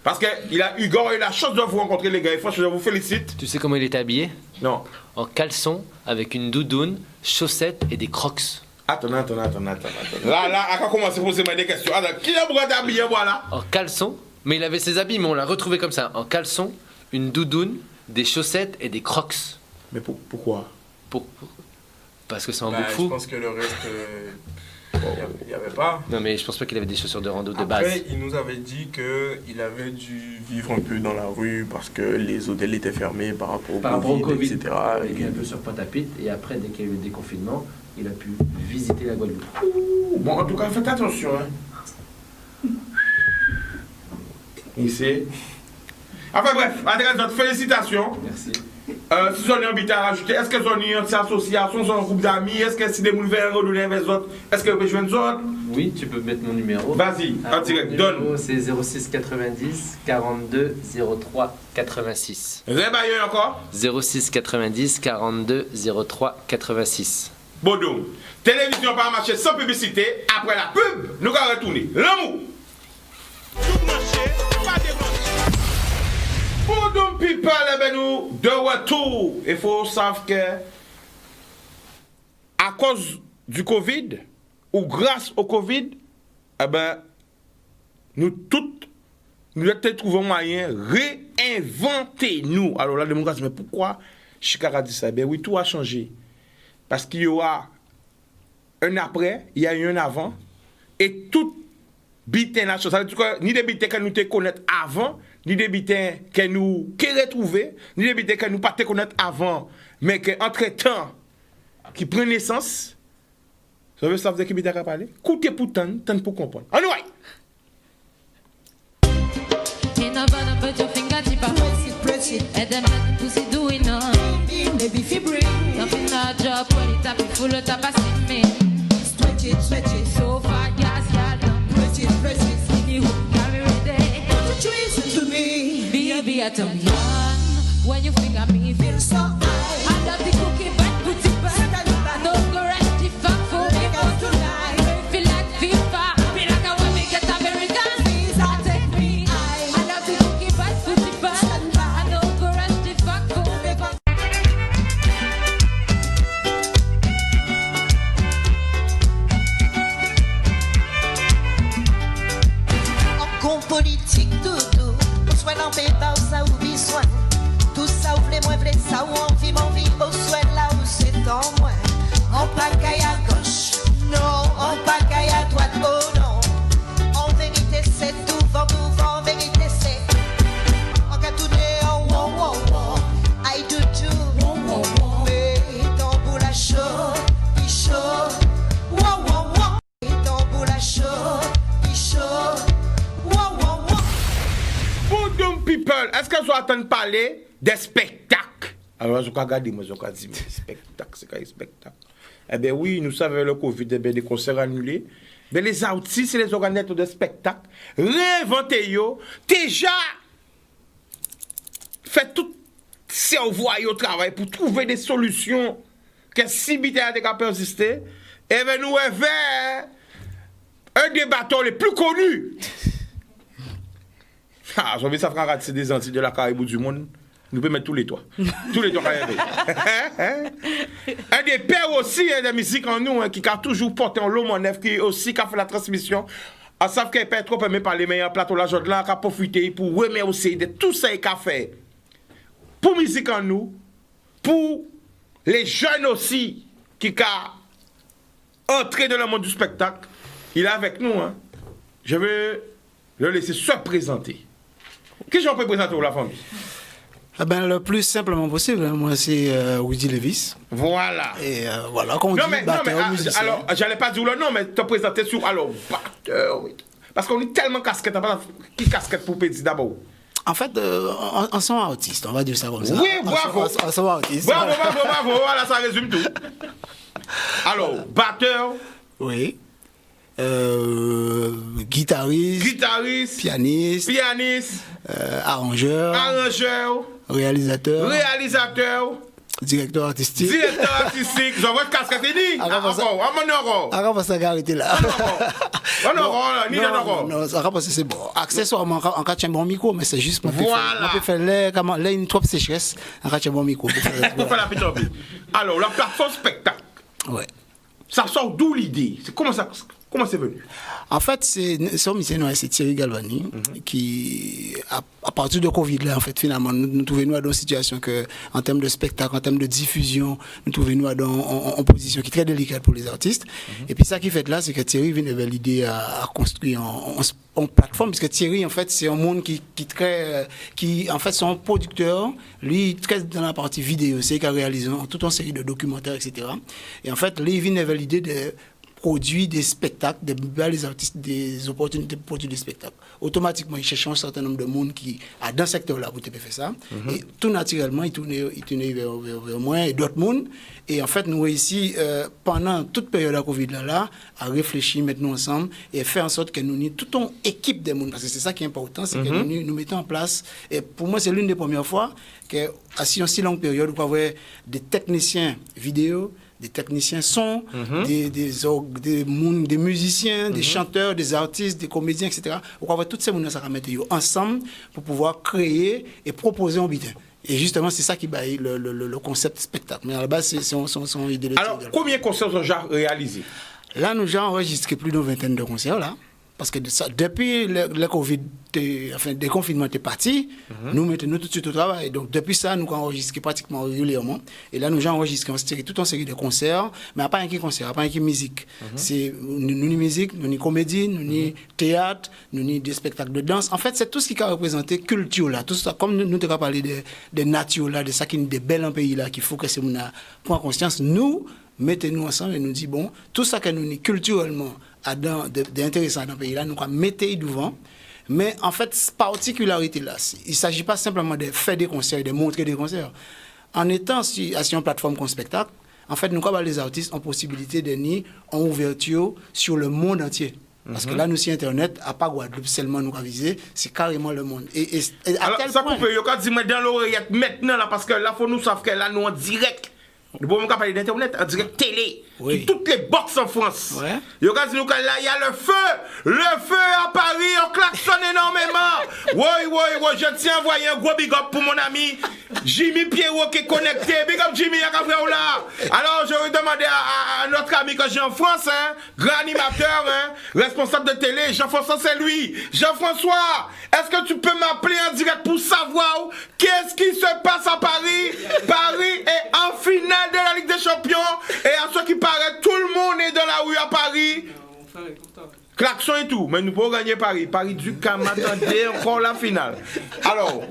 Parce que Hugo a eu la chance de vous rencontrer les gars. Et franchement, je vous félicite. Tu sais comment il était habillé? Non. En caleçon, avec une doudoune, chaussettes et des crocs. Attends. Là, on va commencer à poser des questions. Alors, qui a besoin d'habiller, voilà? En caleçon, mais il avait ses habits, mais on l'a retrouvé comme ça. En caleçon, une doudoune, des chaussettes et des crocs. Mais pourquoi? Parce que c'est un Bah, bouc je fou. pense que le reste, il n'y avait pas. Non, mais je pense pas qu'il avait des chaussures de rando de Après, base. il nous avait dit qu'il avait dû vivre un peu dans la rue parce que les hôtels étaient fermés par rapport au Covid, etc. Il est un peu sur Pointe-à-Pitre, et après, dès qu'il y a eu le déconfinement, il a pu visiter la Guadeloupe. Bon, en tout cas, faites attention. Hein. Ici. Enfin bref, André, notre félicitations. Merci. Si on est invité à rajouter, est-ce que on est une association, un groupe d'amis, est-ce que si des gens veulent redonner les autres, est-ce que vous pouvez joindre les autres? Oui, tu peux mettre mon numéro. Vas-y, en direct, donne. C'est 06 90 42 03 86. Rébaillez encore. 06 90 42 03 86. Bon donc, télévision par marché sans publicité, après la pub, nous allons retourner. L'amour. Tout marché, pas débranché. Bon donc, people, eh ben nous, de retour. Il faut savoir que, à cause du Covid, ou grâce au Covid, eh ben, nous toutes, nous avons trouvé un moyen de réinventer nous. Alors la démocratie, mais pourquoi Chikara dit ça? Ben oui, tout a changé. Parce qu'il y aura un après, il y a eu un avant, et tout bitin la chose. Ça veut dire que ni des bitins que nous te connaître avant, ni des bitins que nous retrouver, ni des bitins que nous pas te connaître avant, mais que entre-temps, qui prennent naissance. Ça veut dire que bitin a parlé. Coutez pour tant pour comprendre. On y va. Put your finger deep press it, and then pussy doing on. Baby, if you breathe, nothing not drop when it tap it full of tap me. Stretch it, so far, gas, press it, skinny hook, carry it there. Don't you listen to me, be a tummy on. When you finger me, feel so high. I love the cookie, but put it back. I don't go rest if I'm for me, but tonight. Feel like FIFA, feel like I want to get American. Visa, take me. I love the cookie, but put it back. I don't go rest if I'm for me, but en politique doudou, on soit dans pas ça ou besoin. Tout ça ou les moins v'lait ça ou envie au souhait là où c'est en moins. En pagaille à gauche, non, en pagaille à droite, oh non. En vérité c'est tout vent, en vérité c'est. En cas tout est en wow, I do too. Mais dans boule à chaud, il chaud, wow. Dans boule à chaud, il chaud. Boudum people, est-ce que vous attendez parler des spectacles? Alors, je vais regarder, moi, je vais dire, mais spectacle, c'est quoi les spectacles? Eh bien, oui, nous savons le Covid, eh bien, des concerts annulés. Mais les artistes, c'est les organisateurs de spectacles. Réinventez yo. Déjà, fait tout cerveau au travail pour trouver des solutions que si vite a déjà persisté. Eh bien, nous avons un des bateaux les plus connus. Ah, j'ai envie de ça faire rater des Antilles de la Caraïbe du monde. Nous pouvons mettre tous les toits. Tous les toits Caraïbes. Un des pères aussi de musique en nous, qui a toujours porté en l'homme en neuf, qui aussi a fait la transmission. On sait qu'il n'est trop aimé par les meilleurs plateaux là, qui a profité pour remettre aussi de tout ça qu'il a fait. Pour musique en nous, pour les jeunes aussi, qui a entré dans le monde du spectacle. Il est avec nous. Hein. Je vais le laisser se présenter. Qui j'en peux présenter pour la famille? Ah ben, le plus simplement possible, moi c'est Woody Levis. Voilà. Et voilà, comme on dit, batteur, musicien. Alors, j'allais pas dire le nom, mais te présenter sur, alors, batteur, oui. Parce qu'on est tellement casquette, qui casquette pour pédir d'abord? En fait, on sont artistes, on va dire ça comme ça. Oui, bravo. On sont artistes. Bravo, voilà, ça résume tout. Alors, batteur, Oui. Guitariste, pianiste, arrangeur, réalisateur, directeur artistique. j'en vois casquette dit. Encore ça arrêter là. Non, ça va c'est bon. Accessoirement en cas de bon micro, mais c'est juste pour faire là une trop sécheresse en cas de bon micro. Pour faire la petite. Alors, la plateforme spectacle. Ouais. Ça sort d'où l'idée? Comment c'est venu? En fait, c'est Thierry Galvani qui, à partir de Covid, là, en fait, finalement, nous trouvons dans une situation que, en termes de spectacle, en termes de diffusion, nous trouvons en position qui est très délicate pour les artistes. Et puis, ça qui fait là, c'est que Thierry vient avec l'idée à construire en plateforme, parce que Thierry, en fait, c'est un monde qui en fait, son producteur, lui, très dans la partie vidéo, c'est qu'il a réalisé toute une série de documentaires, etc. Et en fait, lui, il vient avec l'idée de produire des spectacles, de les artistes des opportunités pour produire des spectacles. Automatiquement, il cherche un certain nombre de monde qui a dans ce secteur-là pour te faire ça. Et tout naturellement, il tournait vers moi et d'autres mondes. Et en fait, nous ici, pendant toute période de la Covid là, à réfléchir maintenant ensemble et faire en sorte que nous ayons toute une équipe de monde. Parce que c'est ça qui est important, c'est que nous mettons en place. Et pour moi, c'est l'une des premières fois que, à si longue période, vous pouvez avoir des techniciens vidéo, des techniciens son, des musiciens, des chanteurs, des artistes, des comédiens, etc. On va avoir toutes ces gens qui mettre ensemble pour pouvoir créer et proposer un bitin. Et justement, c'est ça qui baille le concept spectacle. Mais à la base, c'est son idée de... Alors, combien de concerts sont déjà réalisés? Là, nous avons enregistré plus d'une vingtaine de concerts, là. Parce que depuis le Covid, le déconfinement est parti, nous mettons tout de suite au travail. Donc depuis ça, nous avons enregistré pratiquement régulièrement. Et là, nous avons enregistré toute une série de concerts, mais pas un qui concert, pas un qui musique. C'est nous musique, nous comédie, nous théâtre, nous des spectacles de danse. En fait, c'est tout ce qui a représenté culture là, tout ça. Comme nous avons parlé de nature là, de ça qui est de belles en pays là, qu'il faut que c'est nous prendre conscience. Nous mettez-nous ensemble et nous dit bon, tout ça que nous culturellement d'intéressant dans le pays là, nous mettez devant. Mais en fait, cette particularité là, il ne s'agit pas simplement de faire des concerts et de montrer des concerts. En étant sur une plateforme comme spectacle, en fait, nous avons les artistes en possibilité de nier en ouverture sur le monde entier. Parce que là, nous, sur Internet, à pas Guadeloupe seulement nous avons visé, c'est carrément le monde. Et à alors, quel ça point... coupe, il y a dit dans l'oreillette maintenant, là, parce que là, il faut nous savoir que là, nous en direct. Nous pouvons parler d'Internet en direct télé. Oui. Sur toutes les box en France. Ouais. Il y a le feu à Paris, on klaxonne énormément. Oui, je tiens à envoyer un gros big up pour mon ami Jimmy Pierrot qui est connecté. Big up Jimmy, là. Alors, je vais demander à notre ami que j'ai en France, grand animateur, responsable de télé, Jean-François, c'est lui. Jean-François, est-ce que tu peux m'appeler en direct pour savoir qu'est-ce qui se passe à Paris? Paris est en finale de la Ligue des Champions et à ce qui paraît, tout le monde est dans la rue à Paris. Klaxon et tout, mais nous pouvons gagner Paris. Paris du Cam, attendez encore la finale. Alors,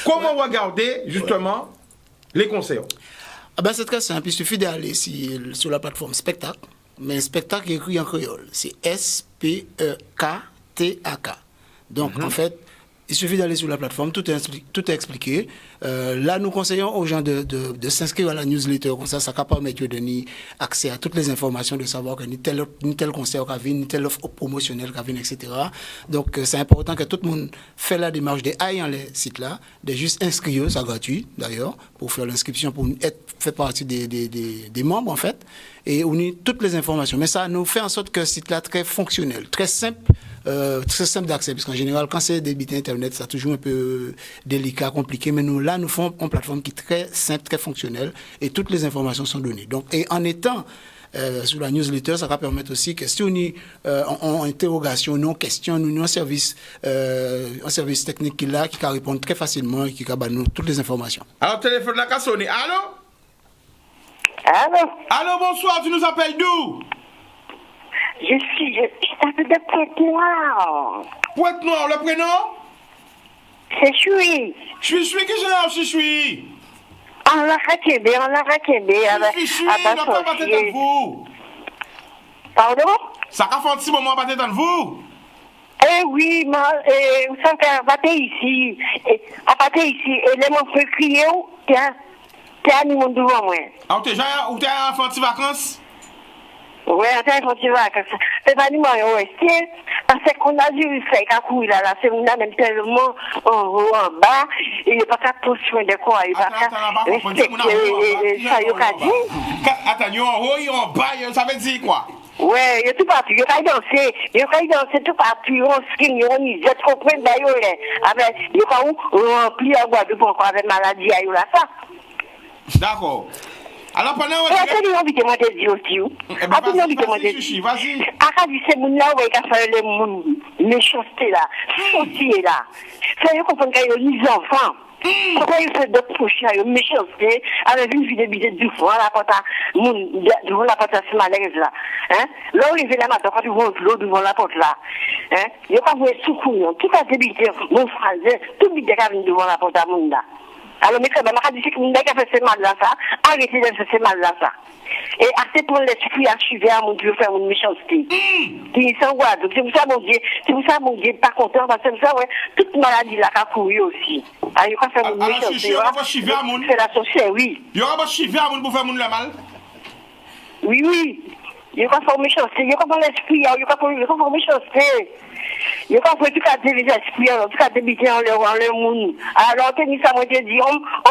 comment regarder justement les concerts? C'est très simple, il suffit d'aller sur la plateforme spectacle, mais spectacle est écrit en créole, c'est S-P-E-K-T-A-K. Donc en fait, il suffit d'aller sur la plateforme, tout est expliqué. Là, nous conseillons aux gens de s'inscrire à la newsletter, comme ça permet de donner accès à toutes les informations, de savoir que ni tel concert qui vient, ni telle offre promotionnelle qui vient, etc. Donc, c'est important que tout le monde fait la démarche d'aller dans les sites là, de juste inscrire, c'est gratuit d'ailleurs, pour faire l'inscription, pour faire partie des membres en fait, et on a toutes les informations. Mais ça nous fait en sorte que ce site là très fonctionnel, très simple d'accès, parce qu'en général, quand c'est des bits internet, c'est toujours un peu délicat, compliqué, mais nous faisons une plateforme qui est très simple, très fonctionnelle, et toutes les informations sont données. Donc, et en étant sur la newsletter, ça va permettre aussi que si on est en interrogation, non question, nous avons un service technique qui là, qui va répondre très facilement et qui va nous toutes les informations. Alors, téléphone là, sonné. Allô? Allô, bonsoir, tu nous appelles d'où? Je t'appelle de Pointe-Noire. Pointe-Noire, le prénom? C'est Chui. Qui je suis? On l'a raquébé. Je suis, n'a pas battu dans vous. Pardon? Ça a fait un petit moment à battre dans vous. Eh oui, vous savez, à partir ici, et les gens font crier, tiens, animaux devant moi. Ah, ou t'es en fanti vacances? Oui, attends, quand tu vas, c'est pas du moins, parce qu'on a vu faire qu'à courir là, c'est on a même tellement en haut, en bas, il n'est pas qu'à poursuivre de quoi, il n'est pas qu'à respecter ça, il a dit. Attends, il y a en haut, il y a en bas, ça veut dire quoi? Ouais, il y a tout partout, il y a danser tout partout, on skin, on y jette, on prend d'ailleurs, avec, il y a pas où, on remplit en Guadeloupe encore avec maladie, il y a là, ça. D'accord. Alors pendant attendez, invitez-moi de dire aussi. Attendez, invitez-moi de dire. Vas-y. Arrête, c'est mon là, ouais, qui a fait les moun, méchanceté là, sorcier là. Faites comprendre qu'il y a des enfants. Pourquoi il fait d'autres prochains, méchanceté, avec une vie de bidette du foie, la porte à moun, devant la porte à ce malaise là. Hein? Là, il fait la matin, quand tu vois l'eau devant la porte là. Hein? Il n'y a pas de soucours, tout a débité, mon frère, tout bidette qui vient devant la porte à moun là. Alors, mais quand même, je dis que mon gars qui a fait ce mal-là, ça, arrêtez de faire ce mal-là, ça. Et assez pour l'esprit à suivre à mon Dieu, faire une méchanceté. Qui s'en voit. Donc, c'est pour ça, mon Dieu, pas content, parce que c'est pour ça, ouais, toute maladie là, qui a couru aussi. Alors, il faut faire une méchanceté. Alors, il y aura pas suivre à mon. C'est la société, oui. Il y aura pas suivre à mon pour faire mon le mal? Oui, oui. Il faut faire une méchanceté. Il faut faire l'esprit, il faut faire une méchanceté. Il faut faire tout cas des esprits, tout cas débiter en le monde. Alors, tennis ça m'a dit,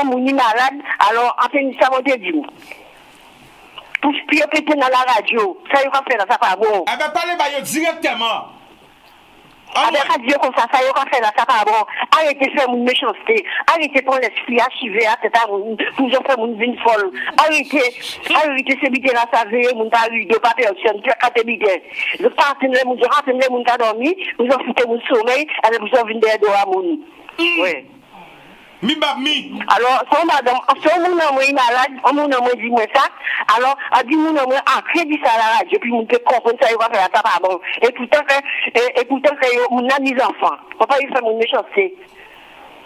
on mouni malade, alors, en tennis ça m'a dit. Pour se péter dans la radio, ça y va faire, ça pas bon. Eh ben, parlez directement. Avec radio comme ça y va faire, ça pas bon. Arrêtez de faire une méchanceté. Arrêtez pour l'esprit archivé à cette arme, pour faire une vie folle. Arrêtez de biter la savée, mon tari, de pas personne, tu as qu'à te biter. Je rentre les gens qui ont dormi, vous en foutez mon sommeil, et vous en venez de à mon. Oui. Alors, si on est malade, on est dit moi ça, alors, on dit mon nom en crédit ça à la radio, puis on peut comprendre ça, il va faire ça pas bon. Et pourtant que on a des enfants. Faut pas y faire mon méchanceté.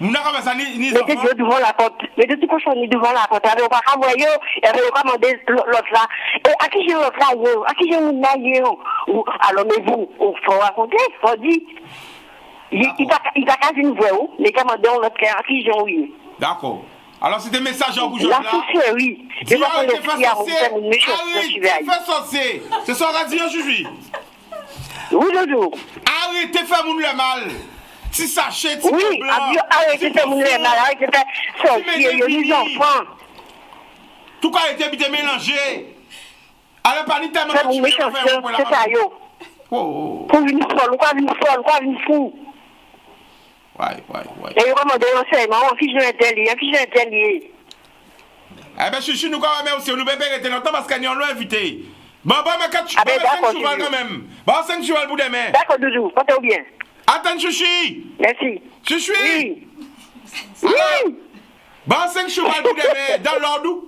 On a comme ça ni enfants. Mettez devant la porte. Mettez tout cochon devant la porte. Avec pas qu'à voyer, et avec pas demander l'autre là. Et à qui j'ai l'autre là, à qui j'ai mon là, alors mais vous, faut raconter, faut dire. Il va qu'à une voix, les commandants, l'autre qui j'ai oui. D'accord. Alors c'était un message en bougeant là. La société, oui. Dis arrêtez de faire sorcier. C'est ça qu'on dit aujourd'hui. Oui, Jojo. Arrêtez de faire mon le mal. Si sachet, si oui, arrêtez de faire mon le mal. Arrêtez de faire sorcier, il y a des enfants. Tout cas, été bien mélangé. Alors, pas ni tellement de c'est ça, yo. Oh. Pour une folle, quoi, une fou. Ouais. Et il va demander un enseignement, qui j'ai un lié. Eh ben, je suis nous quand même aussi, nous bébés rester longtemps parce qu'on l'a invité. Bon, mais quand tu fais 5 chevals quand même. Bon, 5 chevals pour demain. D'accord, Doudou, portez-vous bien. Attends, Chouchi. Merci. Chouchi. Oui. Oui. Bon, 5 chevals pour demain, dans l'ordre.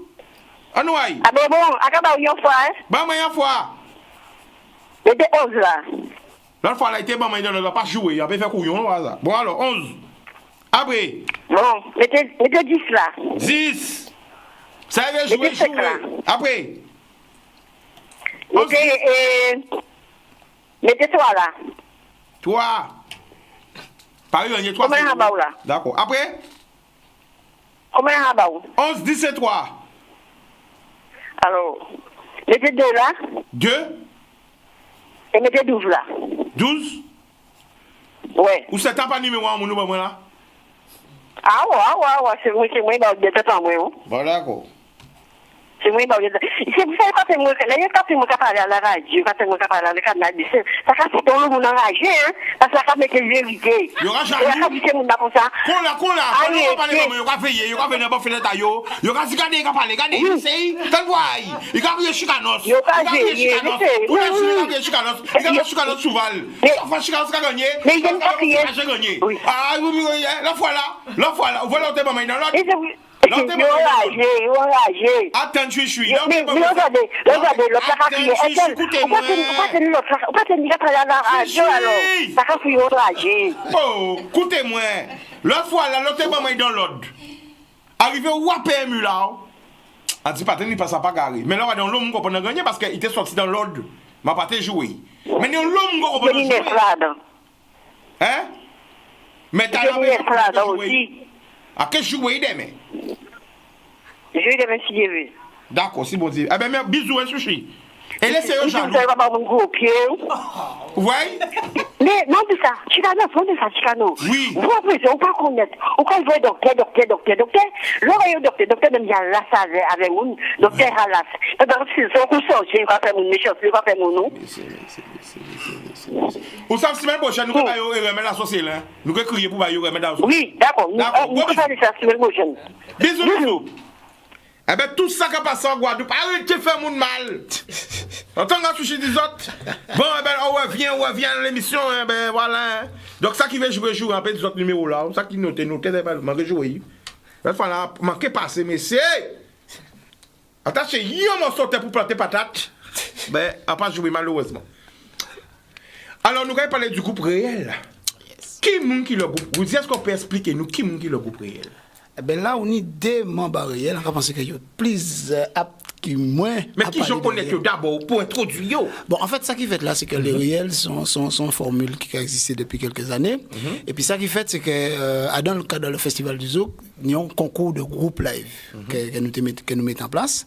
En ouaille. Ah bon, à quand il y a une fois, hein? Bon, mais il y a une fois. Il était 11 là. L'autre fois, là, il était bon, mais il ne va pas jouer. Il a pas fait couillon, là. Bon, alors, 11. Après. Bon, mettez 10 là. 10. Ça va jouer. Après. Mettez 3 là. 3. Paris, il y a 3. Combien de là? D'accord. Après? Combien de 11, 10 et 3. Alors, mettez 2 là. 2. Et mettez 12 là. 12? Ouais. Ou c'est pas numéro 1, mon là? Ah ouais, c'est moi, de temps, moi. Bon, d'accord. C'est moi, c'est vous savez quand c'est moi qui parle à la radio, quand c'est moi qui parle à la canal, ça fait tout le monde enragé, hein, parce que ça fait mettre les vérités. Il y aura jamais. Il y a comme ça. Qu'on la, on va parler comme il y aura veillé, il y aura venir pour faire le taillot, il y aura dit, regardez, il c'est, t'as le voix, il y aura crié chicanos, il y aura crié chicanos, pour la suite, il y aura crié chicanos, il y aura chicanos souval, il y aura chicanos qui a gagné, mais il y a une crié. Ah, la fois là, voilà, on te met dans l'autre. Attends, je suis. Mais regardez, l'autre a crié. Écoutez-moi. On va tenir à la radio alors. Ça a crié au ragé. Oh, écoutez-moi. L'autre fois, là, l'autre est dans l'ordre. Arrivé au PMU là. On dit pas, il passe à pas garé. Mais là, dans l'homme qu'on a gagné parce qu'il était sorti dans l'ordre. Ma pas joué. Mais dans l'homme qu'on a joué. Hein? Mais t'as Je vais faire là aussi. À quel jour il demain? Je vais demain si Dieu veut. D'accord, si bon Dieu. Eh bien, bisous, hein, Sushi. Et laissez-le Je jaloux. ne sais pas mon gros pied. Vous voyez? Mais non, de ça, Chicano, non, de ça, Chicano. Oui. Vous apprenez, on peut connaître. On peut voir docteur. L'oreille docteur, même il y a là, ça avec nous. Docteur Halas. Parce que c'est son coup sorti, il va faire mon méchant, il va faire mon nom. Vous savez, semaine prochaine, nous allons remettre la sauce là. Nous allons crier pour remettre la sauce. Oui, d'accord. Nous allons faire ça semaine prochaine. Bisous. Eh bien, tout ça qui passe en Guadeloupe, arrêtez de faire mon mal. En tant que Sushi des autres. Bon, eh bien, on revient dans l'émission, eh ben voilà. Donc, ça qui veut jouer un peu des autres numéros là, ça qui note, manquez jouer. Il faut manquer passer, mais c'est. Attachez, il y a un sorte pour planter patate. Ben, à pas jouer malheureusement. Alors, nous allons parler du groupe réel. Qui est qui le groupe? Vous dites, est-ce qu'on peut expliquer nous qui est le groupe réel? Eh ben là, on est des membres réels. On pense qu'il y a plus aptes qui moins. Mais qui je connais que d'abord pour introduire? Bon, en fait, ça qui fait là, c'est que les réels sont une formule qui a existé depuis quelques années. Et puis, ça qui fait, c'est que dans le cadre du Festival du Zouk, il y a un concours de groupe live que nous mettons en place.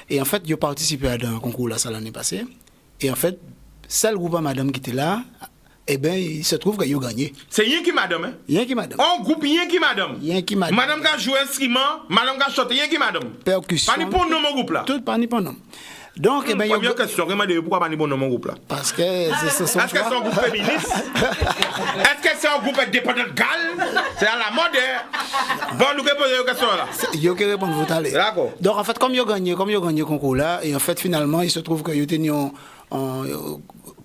Et en fait, j'ai participé à un concours là, ça l'année passée. Et en fait, celle groupe à madame qui était là, eh bien, il se trouve qu'il a gagné. C'est rien qui madame, hein? Rien qui madame. En groupe, rien qui madame. Rien qui madame. Madame qui a joué instrument, madame qui a chanté, rien qui madame. Percussion. Pas ni pour nous, mon groupe là. Tout, pas ni pour nous. Donc, eh bien, première question, pourquoi pas ni pour nous, mon groupe là? Parce que c'est son Est-ce que c'est un groupe féministe? Est-ce que c'est un groupe indépendant de Galles? C'est à la mode, hein? Bon, nous répondons aux questions là. Il qui répondre, vous allez. D'accord. Donc, en fait, comme il a gagné le concours là, et en fait, finalement, il se trouve qu'il a tenu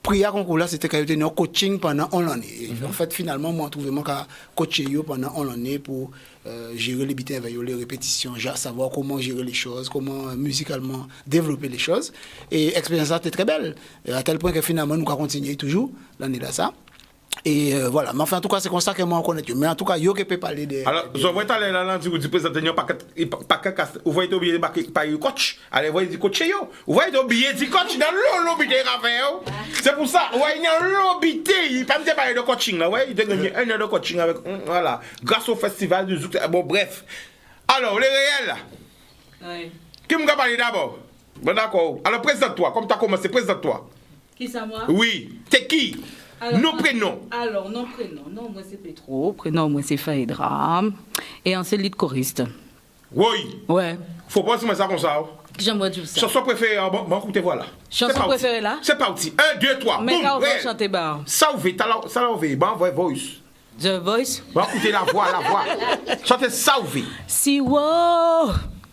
prière concours là, c'était qu'il a tenu un coaching pendant une année. En fait, finalement, moi, je trouvais qu'à coacher pendant une année pour gérer les bitins avec les répétitions, savoir comment gérer les choses, comment musicalement développer les choses. Et l'expérience était très belle, à tel point que finalement, nous avons continué toujours l'année là ça. Et voilà, mais enfin, en tout cas, c'est comme ça que moi, on connaît. Mais en tout cas, il y a qui peut parler de. Alors, je vois aller là, vous dites présenter un paquet, vous voyez oublier par coach. Allez, vous voyez coach, vous voyez oublier du coach dans le lobby de Raphaël. C'est pour ça, vous voyez, dans le lobby, il pas me parler de coaching là, ouais, il a gagné 1 an de coaching avec, voilà, grâce au festival du Zouk. Bon, bref. Alors, les réels, Oui. qui m'a parlé d'abord? Bon, d'accord. Alors, présente-toi, comme tu as commencé, présente-toi. Qui ça, moi? Oui, t'es qui? Alors, nos prénoms. Alors, nos prénoms. Non, moi, c'est Petro. Prénom, moi, c'est Faïdra. Et en solide choriste. Oui. Ouais. Faut pas se mettre ça comme ça. J'aimerais dire ça. Chanson préférée, bon, écoutez, voilà. Chanson préférée là? C'est parti. 1, 2, 3. Mais quand on va chanter, bah. Ça ouvre, ça l'a ouvert. Bon, voice. The Voice? Bon, écoutez la voix. Chantez ça ouvert. Si wo,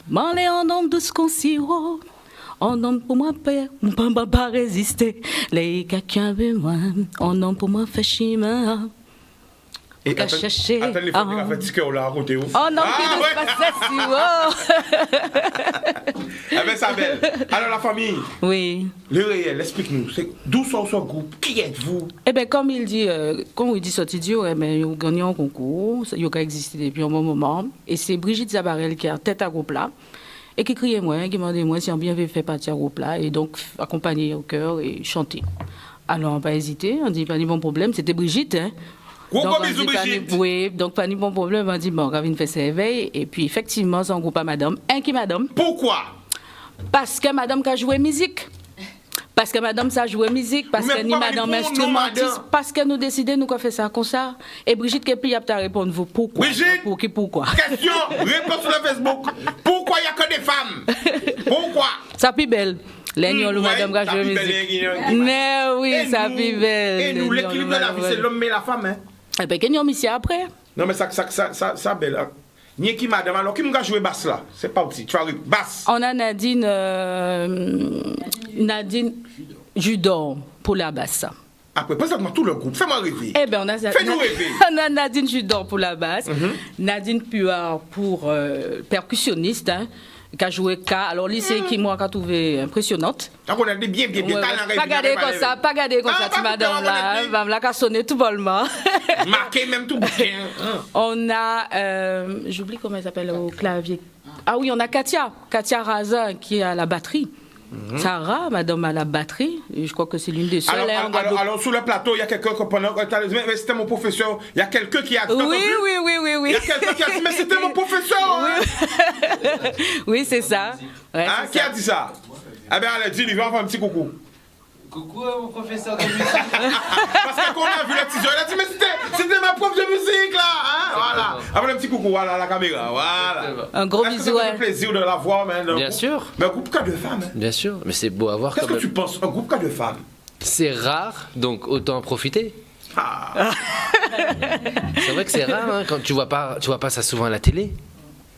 m'en est en nombre de ce qu'on si wo. En homme pour moi, père, mon papa pas résister. Les quelqu'un veut moi, en homme pour moi, fait chimère. Et attends, les femmes qui ont fait ticket là, à côté où? Oh non, qui nous passe si wo. Eh bien, ça belle. Alors, la famille. Oui. Le réel, explique-nous. D'où sort ce groupe? Qui êtes-vous? Eh bien, comme il dit cet idiot, eh bien, il a gagné un concours. Il a existé depuis un bon moment. Et c'est Brigitte Zabarel qui a tête à groupe là. Et qui criait moi, qui m'a demandé moi si on bien fait partie à groupe là, et donc accompagner au chœur et chanter. Alors on n'a pas hésité, on dit pas ni bon problème, c'était Brigitte. Hein. Gros bisous Brigitte. Oui, donc pas ni bon problème, on dit bon, Ravine fait ses éveils, et puis effectivement, c'est un groupe à madame. Qui madame? Pourquoi? Parce que madame qui a joué musique. Parce que madame ça joué musique, parce que ni madame instrumentiste, parce que nous décidons nous qu'on fait ça comme ça. Et Brigitte Kepi a peut répondu vous pourquoi? Brigitte, pourquoi? Question, réponse sur le Facebook. Pourquoi il n'y a que des femmes? Pourquoi? Ça plus belle. L'aignol ou madame qui a joué musique. Mais oui, ça plus belle. Et nous, l'équilibre de la vie, c'est l'homme et la femme. Hein? Eh bien, qu'est-ce ici après? Non, mais ça belle. Hein? Ni qui madame, alors qui m'a joué basse là? C'est pas aussi, tu vas basse. On a Nadine Judor pour la basse. Après, présente-moi tout le groupe, fais-moi rêver. Eh bien, fais-nous rêver. On a Nadine Judor pour la basse, Nadine Puard pour percussionniste, hein, qui a joué K. Alors, lycée qui moi a trouvé impressionnante. Donc, on a dit bien, pas garder comme ça, tu madame là, va qui a sonné tout bonnement. Marqué même tout bouquin. On a, j'oublie comment elle s'appelle au clavier. Ah oui, on a Katia Razin qui est à la batterie. Sarah, madame à la batterie, je crois que c'est l'une des seules. hein, en Guadeloupe. Alors, sur le plateau, il y a quelqu'un qui pendant que tu as dit, mais c'était mon professeur. Il y a quelqu'un qui a dit. Oui. Il y a quelqu'un qui a dit, mais c'était mon professeur. Hein? Oui, c'est ça. Ouais, Hein? c'est Qui ça. a dit ça? Eh bien, allez, dis-lui, viens faire un petit coucou. Coucou mon professeur de musique. Parce que quand on a vu le petit jeu, il a dit, mais c'était ma prof de musique là. Hein? Voilà. Après un petit coucou, voilà, la caméra. Voilà. Un gros Est-ce que bisou. ça fait plaisir de la voir, mais Bien sûr. Mais un groupe cas de femmes. Hein? Bien sûr, mais c'est beau à voir Qu'est-ce quand que tu même. penses? Un groupe cas de femmes. C'est rare, donc autant en profiter. Ah. C'est vrai que c'est rare, hein, quand tu vois pas ça souvent à la télé.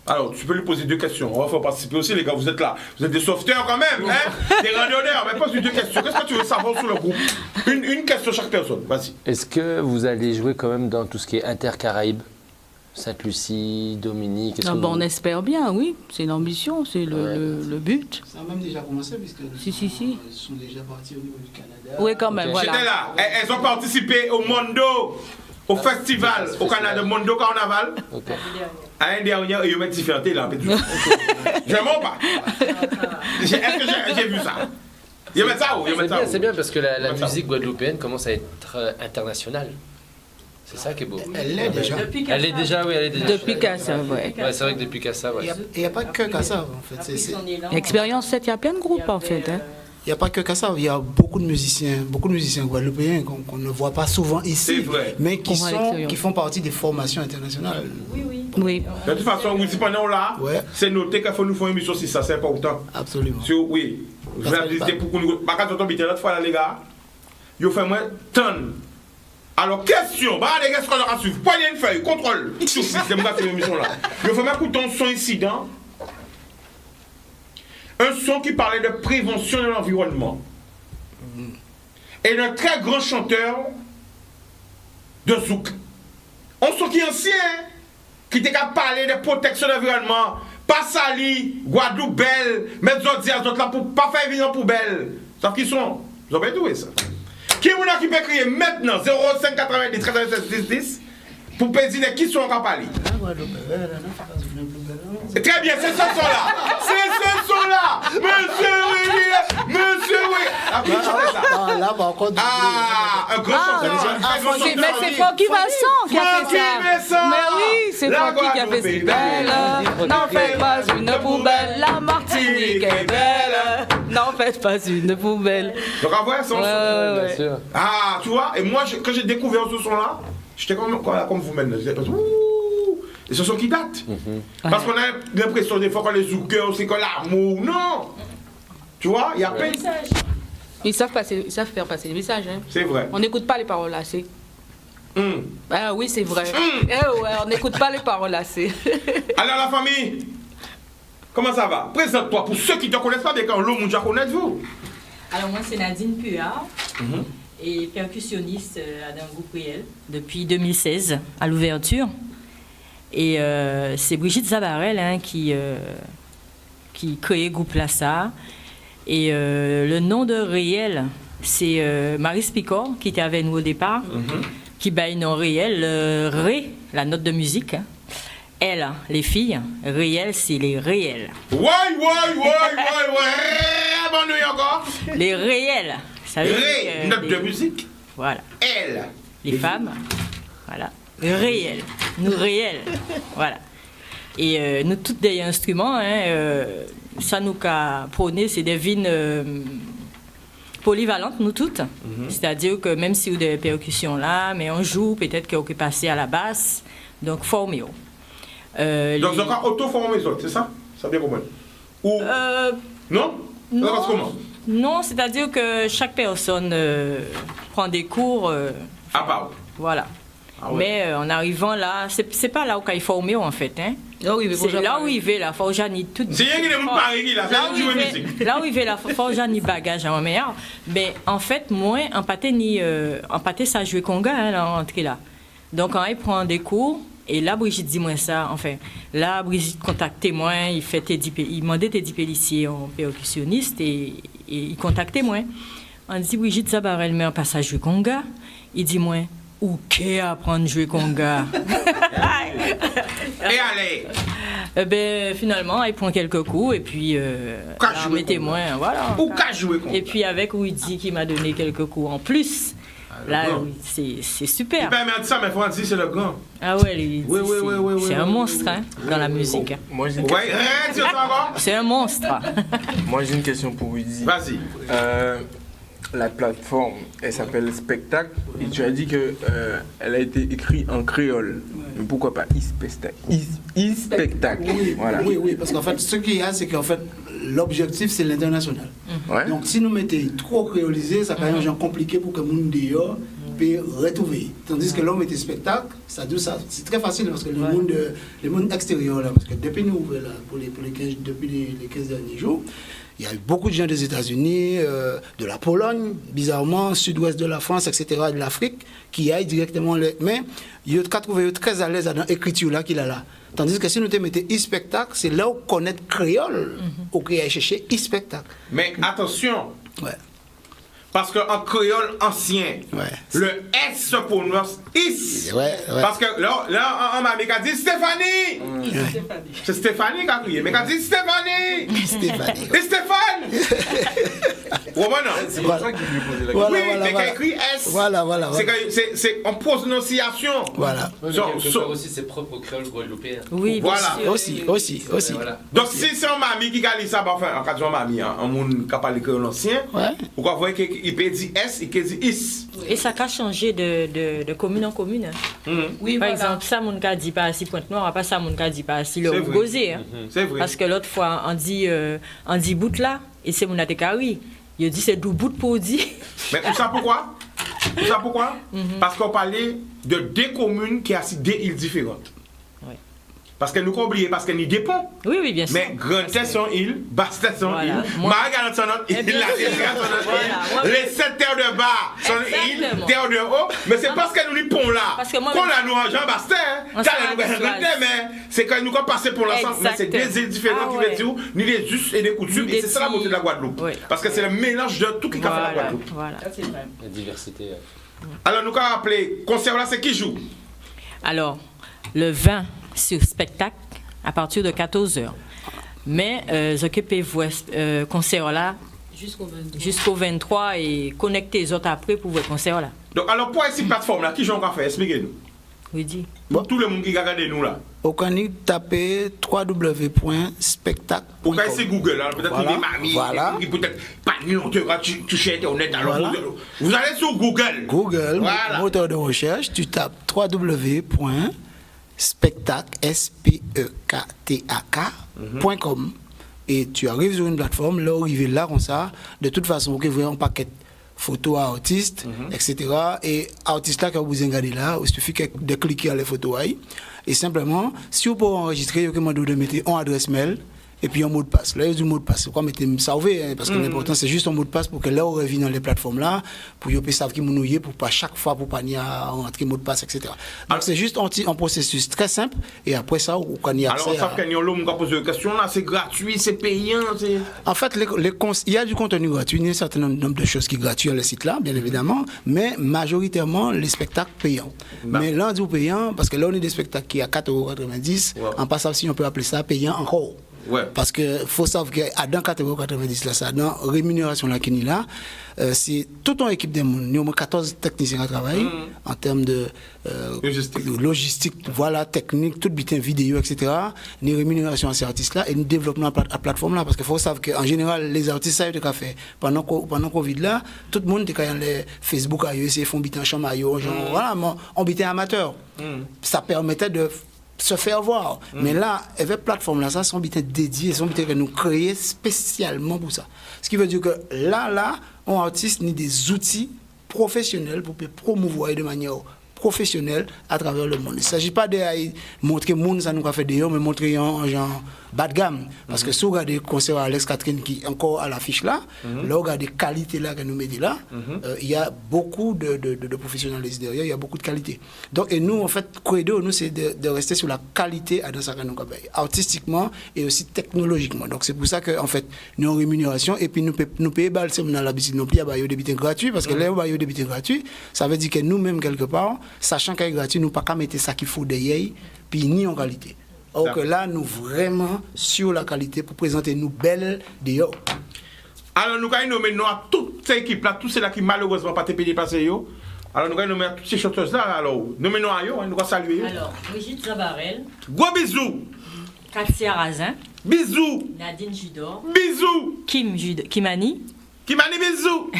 Alors, tu peux lui poser 2 questions. On va faire participer aussi, les gars. Vous êtes là. Vous êtes des sauveteurs quand même, hein? Des randonneurs. Mais pose-lui 2 questions. Qu'est-ce que tu veux savoir sur le groupe? Une question chaque personne. Vas-y. Est-ce que vous allez jouer quand même dans tout ce qui est Inter-Caraïbes? Sainte-Lucie, Dominique, est-ce que On espère bien, oui. C'est l'ambition, c'est le but. Ça a même déjà commencé puisque Si. sont déjà partis au niveau du Canada. Oui, quand même, Ok. J'étais voilà. là. Elles ont participé au Mondo, au festival, au Canada, Mondo Carnaval. Ok. L'année dernière, ils mettent différentes là, en fait. Je mens pas. Est-ce que j'ai vu ça? Ils mettent ça où? Ils mettent ça où? C'est bien parce que la Mettent ça où? musique guadeloupéenne commence à être internationale. C'est ça qui est beau. Elle l'est déjà. Elle est déjà, oui, elle est déjà. Depuis Cassa, ouais. Ouais, c'est vrai que depuis Cassa, ouais. Il n'y a pas que Kassa en fait. Expérience 7, il y a plein de groupes en fait. Hein. Il n'y a pas que Kassa, il y a beaucoup de musiciens guadeloupéens qu'on ne voit pas souvent C'est ici, vrai. mais Qu'on qui font partie des formations internationales. Oui. De toute façon, oui, si pendant là, Ouais. c'est noté qu'il faut nous faire une émission si ça, c'est important. Absolument. Oui. Je vais visiter pour qu'on nous. Par contre, l'autre fois, là, les gars, ils ont fait moins tonnes. Alors, question, bah, les gars, ce qu'on aura suivi. Poignée une feuille, contrôle. Tout sur le système, cette émission-là. Ils ont fait un coup de son incident. Un son qui parlait de prévention de l'environnement. Et d'un très grand chanteur de Zouk. Un son qui est ancien, qui était capable de parler de protection de l'environnement. Pas sali, Guadeloupe belle, mettre d'autres dire d'autres là pour pas faire venir en poubelle. Sauf qu'ils sont. Ils ont bien doué ça. Qui est qui peut crier maintenant 0590 96 10 pour pédiner qui sont encore parlé. Très bien, c'est ce son-là. C'est ce son-là. Monsieur oui. Ah, qui chantait ça? Ah, là, par contre, Un grand chanteur. Mais c'est Francky Vincent qui a fait Francky ça. Vincent. Mais oui, c'est La Francky qui a fait Guadeloupe si belle. N'en faites pas une poubelle. La Martinique est belle. N'en faites pas une poubelle. Donc, à voir son son. Bien sûr. Ah, tu vois, et moi, quand j'ai découvert ce son-là, j'étais comme vous maintenant. J'étais pas ouh, et ce son qui date. Parce qu'on a l'impression des fois qu'on les zoukeurs, c'est que l'amour. Non! Tu vois, il y a plein. Ils savent faire passer les messages. Hein. C'est vrai. On n'écoute pas les paroles assez. Ah oui, c'est vrai. Ouais, on n'écoute pas les paroles assez. Alors, la famille, comment ça va? Présente-toi pour ceux qui ne te connaissent pas, bien quand l'homme déjà connaît vous. Alors moi c'est Nadine Puard et percussionniste dans un groupe réel depuis 2016 à l'ouverture. Et c'est Brigitte Zabarel hein, qui crée le groupe Lassa. Et le nom de réel, c'est Marie Picor qui était avec nous au départ, qui bat un nom réel, Ré, la note de musique. Hein. Elle, les filles, réel, c'est les réels. Ouais. Bon, nous encore. Les réels. Ça veut dire Ré, que note les- de musique. Voilà. Elle. Les femmes. Voilà. Réels. Nous réels. Voilà. Et nous, tous des instruments, hein, ça nous a prôné, c'est des vignes polyvalentes, nous toutes. C'est-à-dire que même si on a des percussions là, mais on joue, peut-être qu'on peut passer à la basse. Donc, formé. Donc, c'est encore auto-formé, c'est ça? Ça bien compris. Ou. Non? Ça passe comment? Non, c'est-à-dire que chaque personne prend des cours. À part. Voilà. Ah ouais. Mais en arrivant là, c'est pas là où il est formé en fait. Hein. C'est là où il va, là, Forjani. C'est rien qui est mon pari, là, c'est jouer musique. Là où il va, là, Forjani bagage à ma mère. Mais en fait, moi, en pâté, ça joue conga, hein, là, entrée là. Donc, quand il prend des cours, et là, Brigitte dit moi ça, enfin, là, Brigitte contactait moi, il demandait Teddy Pellissier, un percussionniste, et il contactait moi. On dit Brigitte Zabarel, mais en passage jouer conga. Il dit moi, où qu'est apprendre à jouer conga? Et allez. Ben, finalement, il prend quelques coups et puis mes témoins, voilà. Ou qu'à jouer et puis avec Ouidi qui m'a donné quelques coups en plus. Là, c'est super. Il permet de ça, mais Francis, c'est le grand. Ah ouais, lui, c'est un monstre dans la musique. Moi, j'ai une c'est un monstre. Moi, j'ai une question pour Ouidi. Vas-y. La plateforme, elle s'appelle Spectacle, et tu as dit que elle a été écrite en créole. Mais pourquoi pas e-spectacle? Voilà. Oui, parce qu'en fait, ce qu'il y a, c'est qu'en fait, l'objectif, c'est l'international. Ouais. Donc, si nous mettons trop créolisé, ça paraît un genre compliqué pour que le monde d'ailleurs puisse retrouver. Tandis que l'homme était spectacle, c'est très facile parce que le monde extérieur, là, parce que depuis nous, là, depuis les 15 derniers jours, il y a eu beaucoup de gens des États-Unis, de la Pologne, bizarrement, sud-ouest de la France, etc., de l'Afrique, qui aillent directement. Mais ils ont trouvé très à l'aise dans l'écriture là qu'il a là. Tandis que si nous te mettons e-spectacle, c'est là où connaître créole, où il a cherché e-spectacle. Mais attention, ouais. Parce qu'en créole ancien, le S se prononce is. Parce que là, on m'a dit Stéphanie. C'est Stéphanie qui a crié. Mais quand dit Stéphanie. Stéphanie. Et Stéphane. C'est pour ça qu'il lui posait la question. Oui, mais quand il écrit S, c'est en prononciation. Voilà. Il peut faire aussi ses propres créoles guadeloupéens. Oui, voilà. Aussi. Voilà. Donc si c'est un mamie qui a dit ça, enfin, en cas de mamie, un monde qui a parlé créole ancien, pourquoi vous voyez qu'il peut dire S et qu'il dit is. Et ça a changé de commune en commune. Oui, par exemple, ça, mon cas dit pas assis Pointe-Noire, pas ça, mon cas dit pas assis le Gozé. C'est vrai. Parce que l'autre fois, on dit bout là, et c'est mon atékawi. Il dit c'est d'où bout pour dire. Mais tout ça pourquoi? Parce qu'on parlait de deux communes qui ont deux îles différentes. Parce que nous avons oublié, parce que nous dépend. Oui, bien sûr. Mais Grande Tête sont île, Basse Tête sont île, Margaret sont île, la les 7 terres de bas sont île, terre de haut. Mais c'est parce que nous n'y pont là. Qu'on a nous en Jean Basse Terre, mais c'est quand nous avons passé pour l'ensemble. Mais c'est deux îles différentes qui veulent dire, ni des us et des coutumes. Et c'est ça la beauté de la Guadeloupe. Parce que c'est le mélange de tout qui a fait la Guadeloupe. Voilà. La diversité. Alors nous avons appelé, concert là, c'est qui joue? Alors, le 20 sur spectacle à partir de 14h. Mais occupez-vous concert là jusqu'au 23 et connectez les autres après pour voir concert là. Donc alors pour cette plateforme là, qui j'en fait? Expliquez-nous. Oui, dit. Pour tout le monde qui regarde nous là. Au Canic, tapez www.spectacle. Pour quand c'est Google, alors peut-être des mamies, qui peut-être pas nous, tu cherches Internet, alors vous allez sur Google. Google, moteur de recherche, tu tapes www.spectac.com et tu arrives sur une plateforme, là, arrivé là comme ça, de toute façon, vous voyez un paquet photos à artistes, etc. Et artistes là, quand vous regardez là, il suffit de cliquer sur les photos. Et simplement, si vous pouvez enregistrer, vous demandez de mettre une adresse mail et puis un mot de passe. Là, il y a du mot de passe. Pourquoi mettre sauver? Parce que l'important, c'est juste un mot de passe pour que là, on revienne dans les plateformes là, pour que vous sachiez qui nous pour pas chaque fois, pour pas rentrer mot de passe, etc. Donc, c'est juste un processus très simple et après ça, vous pouvez accès. Alors, ça fait qu'on a posé une question là, c'est gratuit, c'est payant. En fait, il y a du contenu gratuit, il y a un certain nombre de choses qui sont gratuites sur le site là, bien évidemment, mais majoritairement, les spectacles payants. Mais là, on dit payant, parce que là, on a des spectacles qui à 4,90 €, en passant, si on peut appeler ça payant encore. Parce que faut savoir que dans 4,90 € là, ça dans rémunération là qui est là, c'est toute une équipe de monde, nous avons 14 techniciens à travailler en termes de logistique, voilà, technique, tout bitin vidéo, etc. Nous rémunération à ces artistes là et nous développons la plateforme là parce qu'il faut savoir qu'en général les artistes ça ils ont fait pendant Covid là, tout le monde était quand les Facebook à eux, font bitin chambre à eux, genre voilà, on bitin amateur. Ça permettait de se faire voir. Mais là, avec plateforme là, ça sont billets dédiés, sont billets que nous créons spécialement pour ça. Ce qui veut dire que là, on artiste ni des outils professionnels pour promouvoir de manière professionnelle à travers le monde. Il ne s'agit pas de montrer le monde, ça nous a fait d'ailleurs, mais montrer un genre bas de gamme. Parce que si vous regardez le concert Alex Catherine qui est encore à l'affiche là, là, vous regardez les qualités là que nous mettons là, il y a beaucoup de professionnalisme derrière, il y a beaucoup de qualité. Donc, et nous, en fait, credo, nous, c'est de rester sur la qualité dans ça que nous avons, artistiquement et aussi technologiquement. Donc, c'est pour ça que, en fait, nous avons rémunération et puis nous payons balle, c'est dans l'habitude, non plus à bailler des billets gratuits, parce que là, on baille des billets gratuits, ça veut dire que nous-mêmes, quelque part, sachant qu'il est gratuit, nous ne pouvons pas mettre ça qu'il faut derrière, puis ni en qualité. Or que là, nous vraiment sur la qualité pour présenter nous belles dehors. Alors, nous allons nommer toutes ces équipes-là, tous ceux-là qui malheureusement pas été passé yo. Alors, nous allons nommer toutes ces chanteuses-là. Alors, nommez-nous à eux, nous allons saluer. Alors, Brigitte Zabarel. Gros bisous. Katia Razin. Bisous. Nadine Judor. Bisous. Kimani. Kimani, bisous.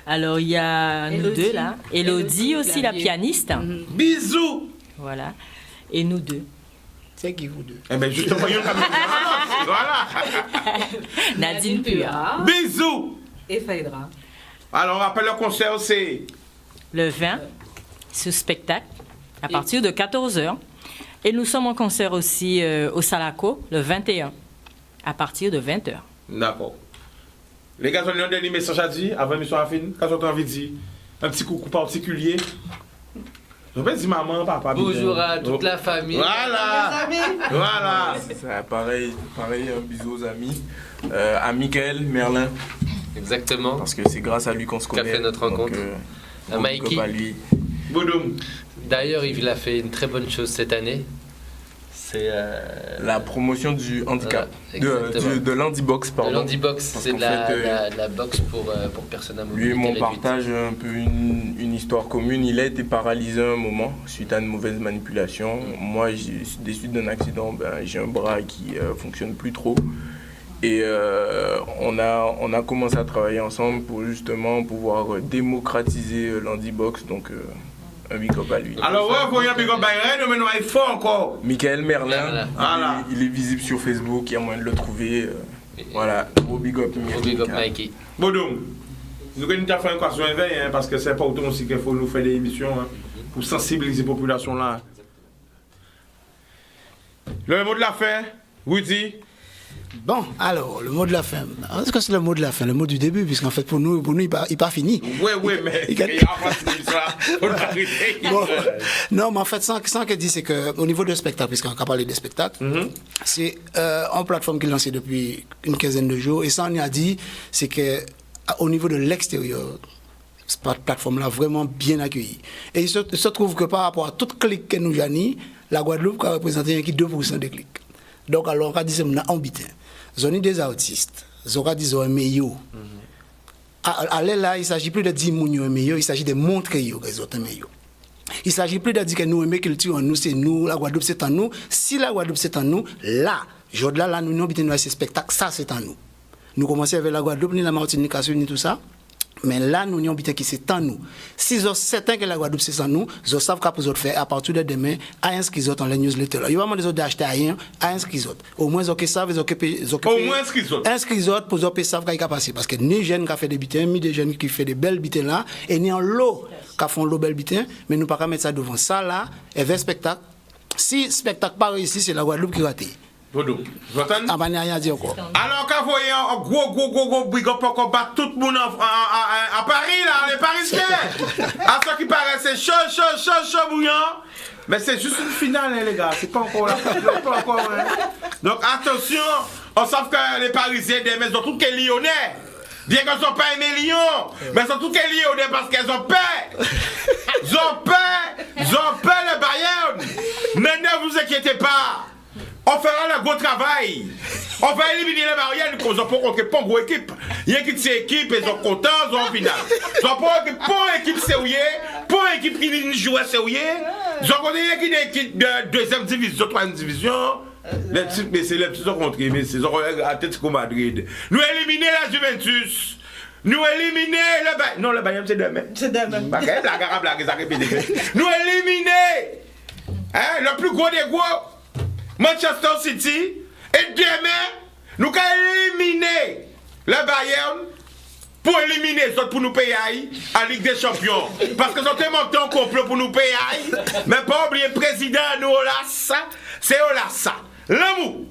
Alors, il y a nous deux là. Elodie aussi, la pianiste. Bisous. Voilà. Et nous deux. C'est qui vous deux? Eh bien, justement, il y a une caméra. Voilà. Nadine Pua. Bisous. Et Faïdra. Alors, on rappelle le concert, c'est le 20, ce spectacle, à partir de 14h. Et nous sommes en concert aussi au Salaco, le 21, à partir de 20h. D'accord. Les gars, on a un dernier message à dire avant l'émission à fin. Quand on a envie de dire un petit coucou particulier. Je vais dire maman, papa. Bonjour à toute la famille. Voilà. Voilà. Pareil, un bisou aux amis. À Michael Merlin. Exactement. Parce que c'est grâce à lui qu'on se connaît. Qui a fait notre rencontre. À Mikey. Bodoum. D'ailleurs, il a fait une très bonne chose cette année. C'est la promotion du handicap, de l'handibox, pardon. De l'handibox, c'est de la boxe pour personnes à mobilité réduite. Lui et moi, on réduite. partage un peu une histoire commune. Il a été paralysé un moment suite à une mauvaise manipulation. Moi, des suites d'un accident, j'ai un bras qui fonctionne plus trop. Et on a commencé à travailler ensemble pour justement pouvoir démocratiser l'handibox. Donc, un big up à lui. Alors, ouais, vous voyez un big up à lui, mais nous, il faut encore. Michael Merlin, voilà. Il est visible sur Facebook, il y a moyen de le trouver. Voilà, gros big up. Gros big up, Mikey. Bodoum, nous avons fait une question éveil, parce que c'est important aussi qu'il faut nous faire des émissions pour sensibiliser la population là. Le mot de la fin, Woody. Bon, alors, le mot de la fin. Est-ce que c'est le mot de la fin, le mot du début, puisqu'en fait, pour nous il n'est pas fini. Oui, mais il y a bon, non, mais en fait, sans que dire, c'est qu'au niveau de spectacle, puisqu'on a parlé des spectacles, c'est une plateforme qui est lancée depuis une quinzaine de jours, et ça, on y a dit, c'est qu'au niveau de l'extérieur, cette plateforme-là vraiment bien accueillie. Et il se trouve que par rapport à toute clique que nous avons, la Guadeloupe a représenté 2% des clics. Donc, alors, on va dire que c'est ambitin. Zone des artistes, on va dire que c'est meilleur. Aller là, il ne s'agit plus de dire que nous meilleur, il s'agit de montrer que les autres meilleurs. Il ne s'agit plus de dire que nous aimons culture, nous c'est nous, la Guadeloupe c'est en nous. Si la Guadeloupe c'est en nous, là, nous avons ce spectacle, ça c'est en nous. Nous commençons avec la Guadeloupe, ni la Martinique, ni tout ça. Mais là, nous avons dit que c'est en nous. Si vous êtes certain que la Guadeloupe c'est en nous, vous savez ce que vous faire à partir de demain, à inscrire dans les newsletters. Il y a vraiment des autres d'acheter rien, à inscrire. Au moins, vous savez, au moins inscrire pour vous savoir ce qui va passer. Parce que ni jeunes qui font des bitins, ni des jeunes qui font des belles bitins là, et ni en lot qui font l'eau belle bitin, mais nous ne pouvons pas mettre ça devant ça là, et vers spectacle. Si spectacle pas réussi, c'est la Guadeloupe qui va rater. Ah bah, rien à dire encore. Alors, quand vous voyez un gros big up pour combattre tout le monde à Paris, là, les Parisiens. À ce qui paraît, c'est chaud, bouillant. Mais c'est juste une finale, hein, les gars. C'est pas encore là. Pas encore, hein. Donc, attention, on sait que les Parisiens, ils sont tous les Lyonnais. Bien qu'ils ne sont pas aimés Lyon, mais ils sont tous les Lyonnais parce qu'ils ont peur. Ils ont peur le Bayern. Mais ne vous inquiétez pas. On fera le gros travail. On va éliminer les barrières parce qu'on n'a pas une grosse équipe. Il y a une équipe, ils sont contents, ils sont en finale. Ils n'ont pas une équipe sérieuse, pas une équipe qui joue sérieux. Ils ont une équipe de deuxième division, troisième division. Mais c'est les petits rencontres, mais c'est Atlético Madrid. Nous éliminer la Juventus. Nous éliminer le Bayern. Non, le Bayern c'est demain. C'est demain. Nous éliminer le plus gros des gros. Manchester City, et demain, nous allons éliminer le Bayern pour éliminer les autres pour nous payer à Ligue des Champions. Parce que nous avons monté en complot pour nous payer. Mais pas oublier le président, nous, Olas, c'est Olas. L'amour.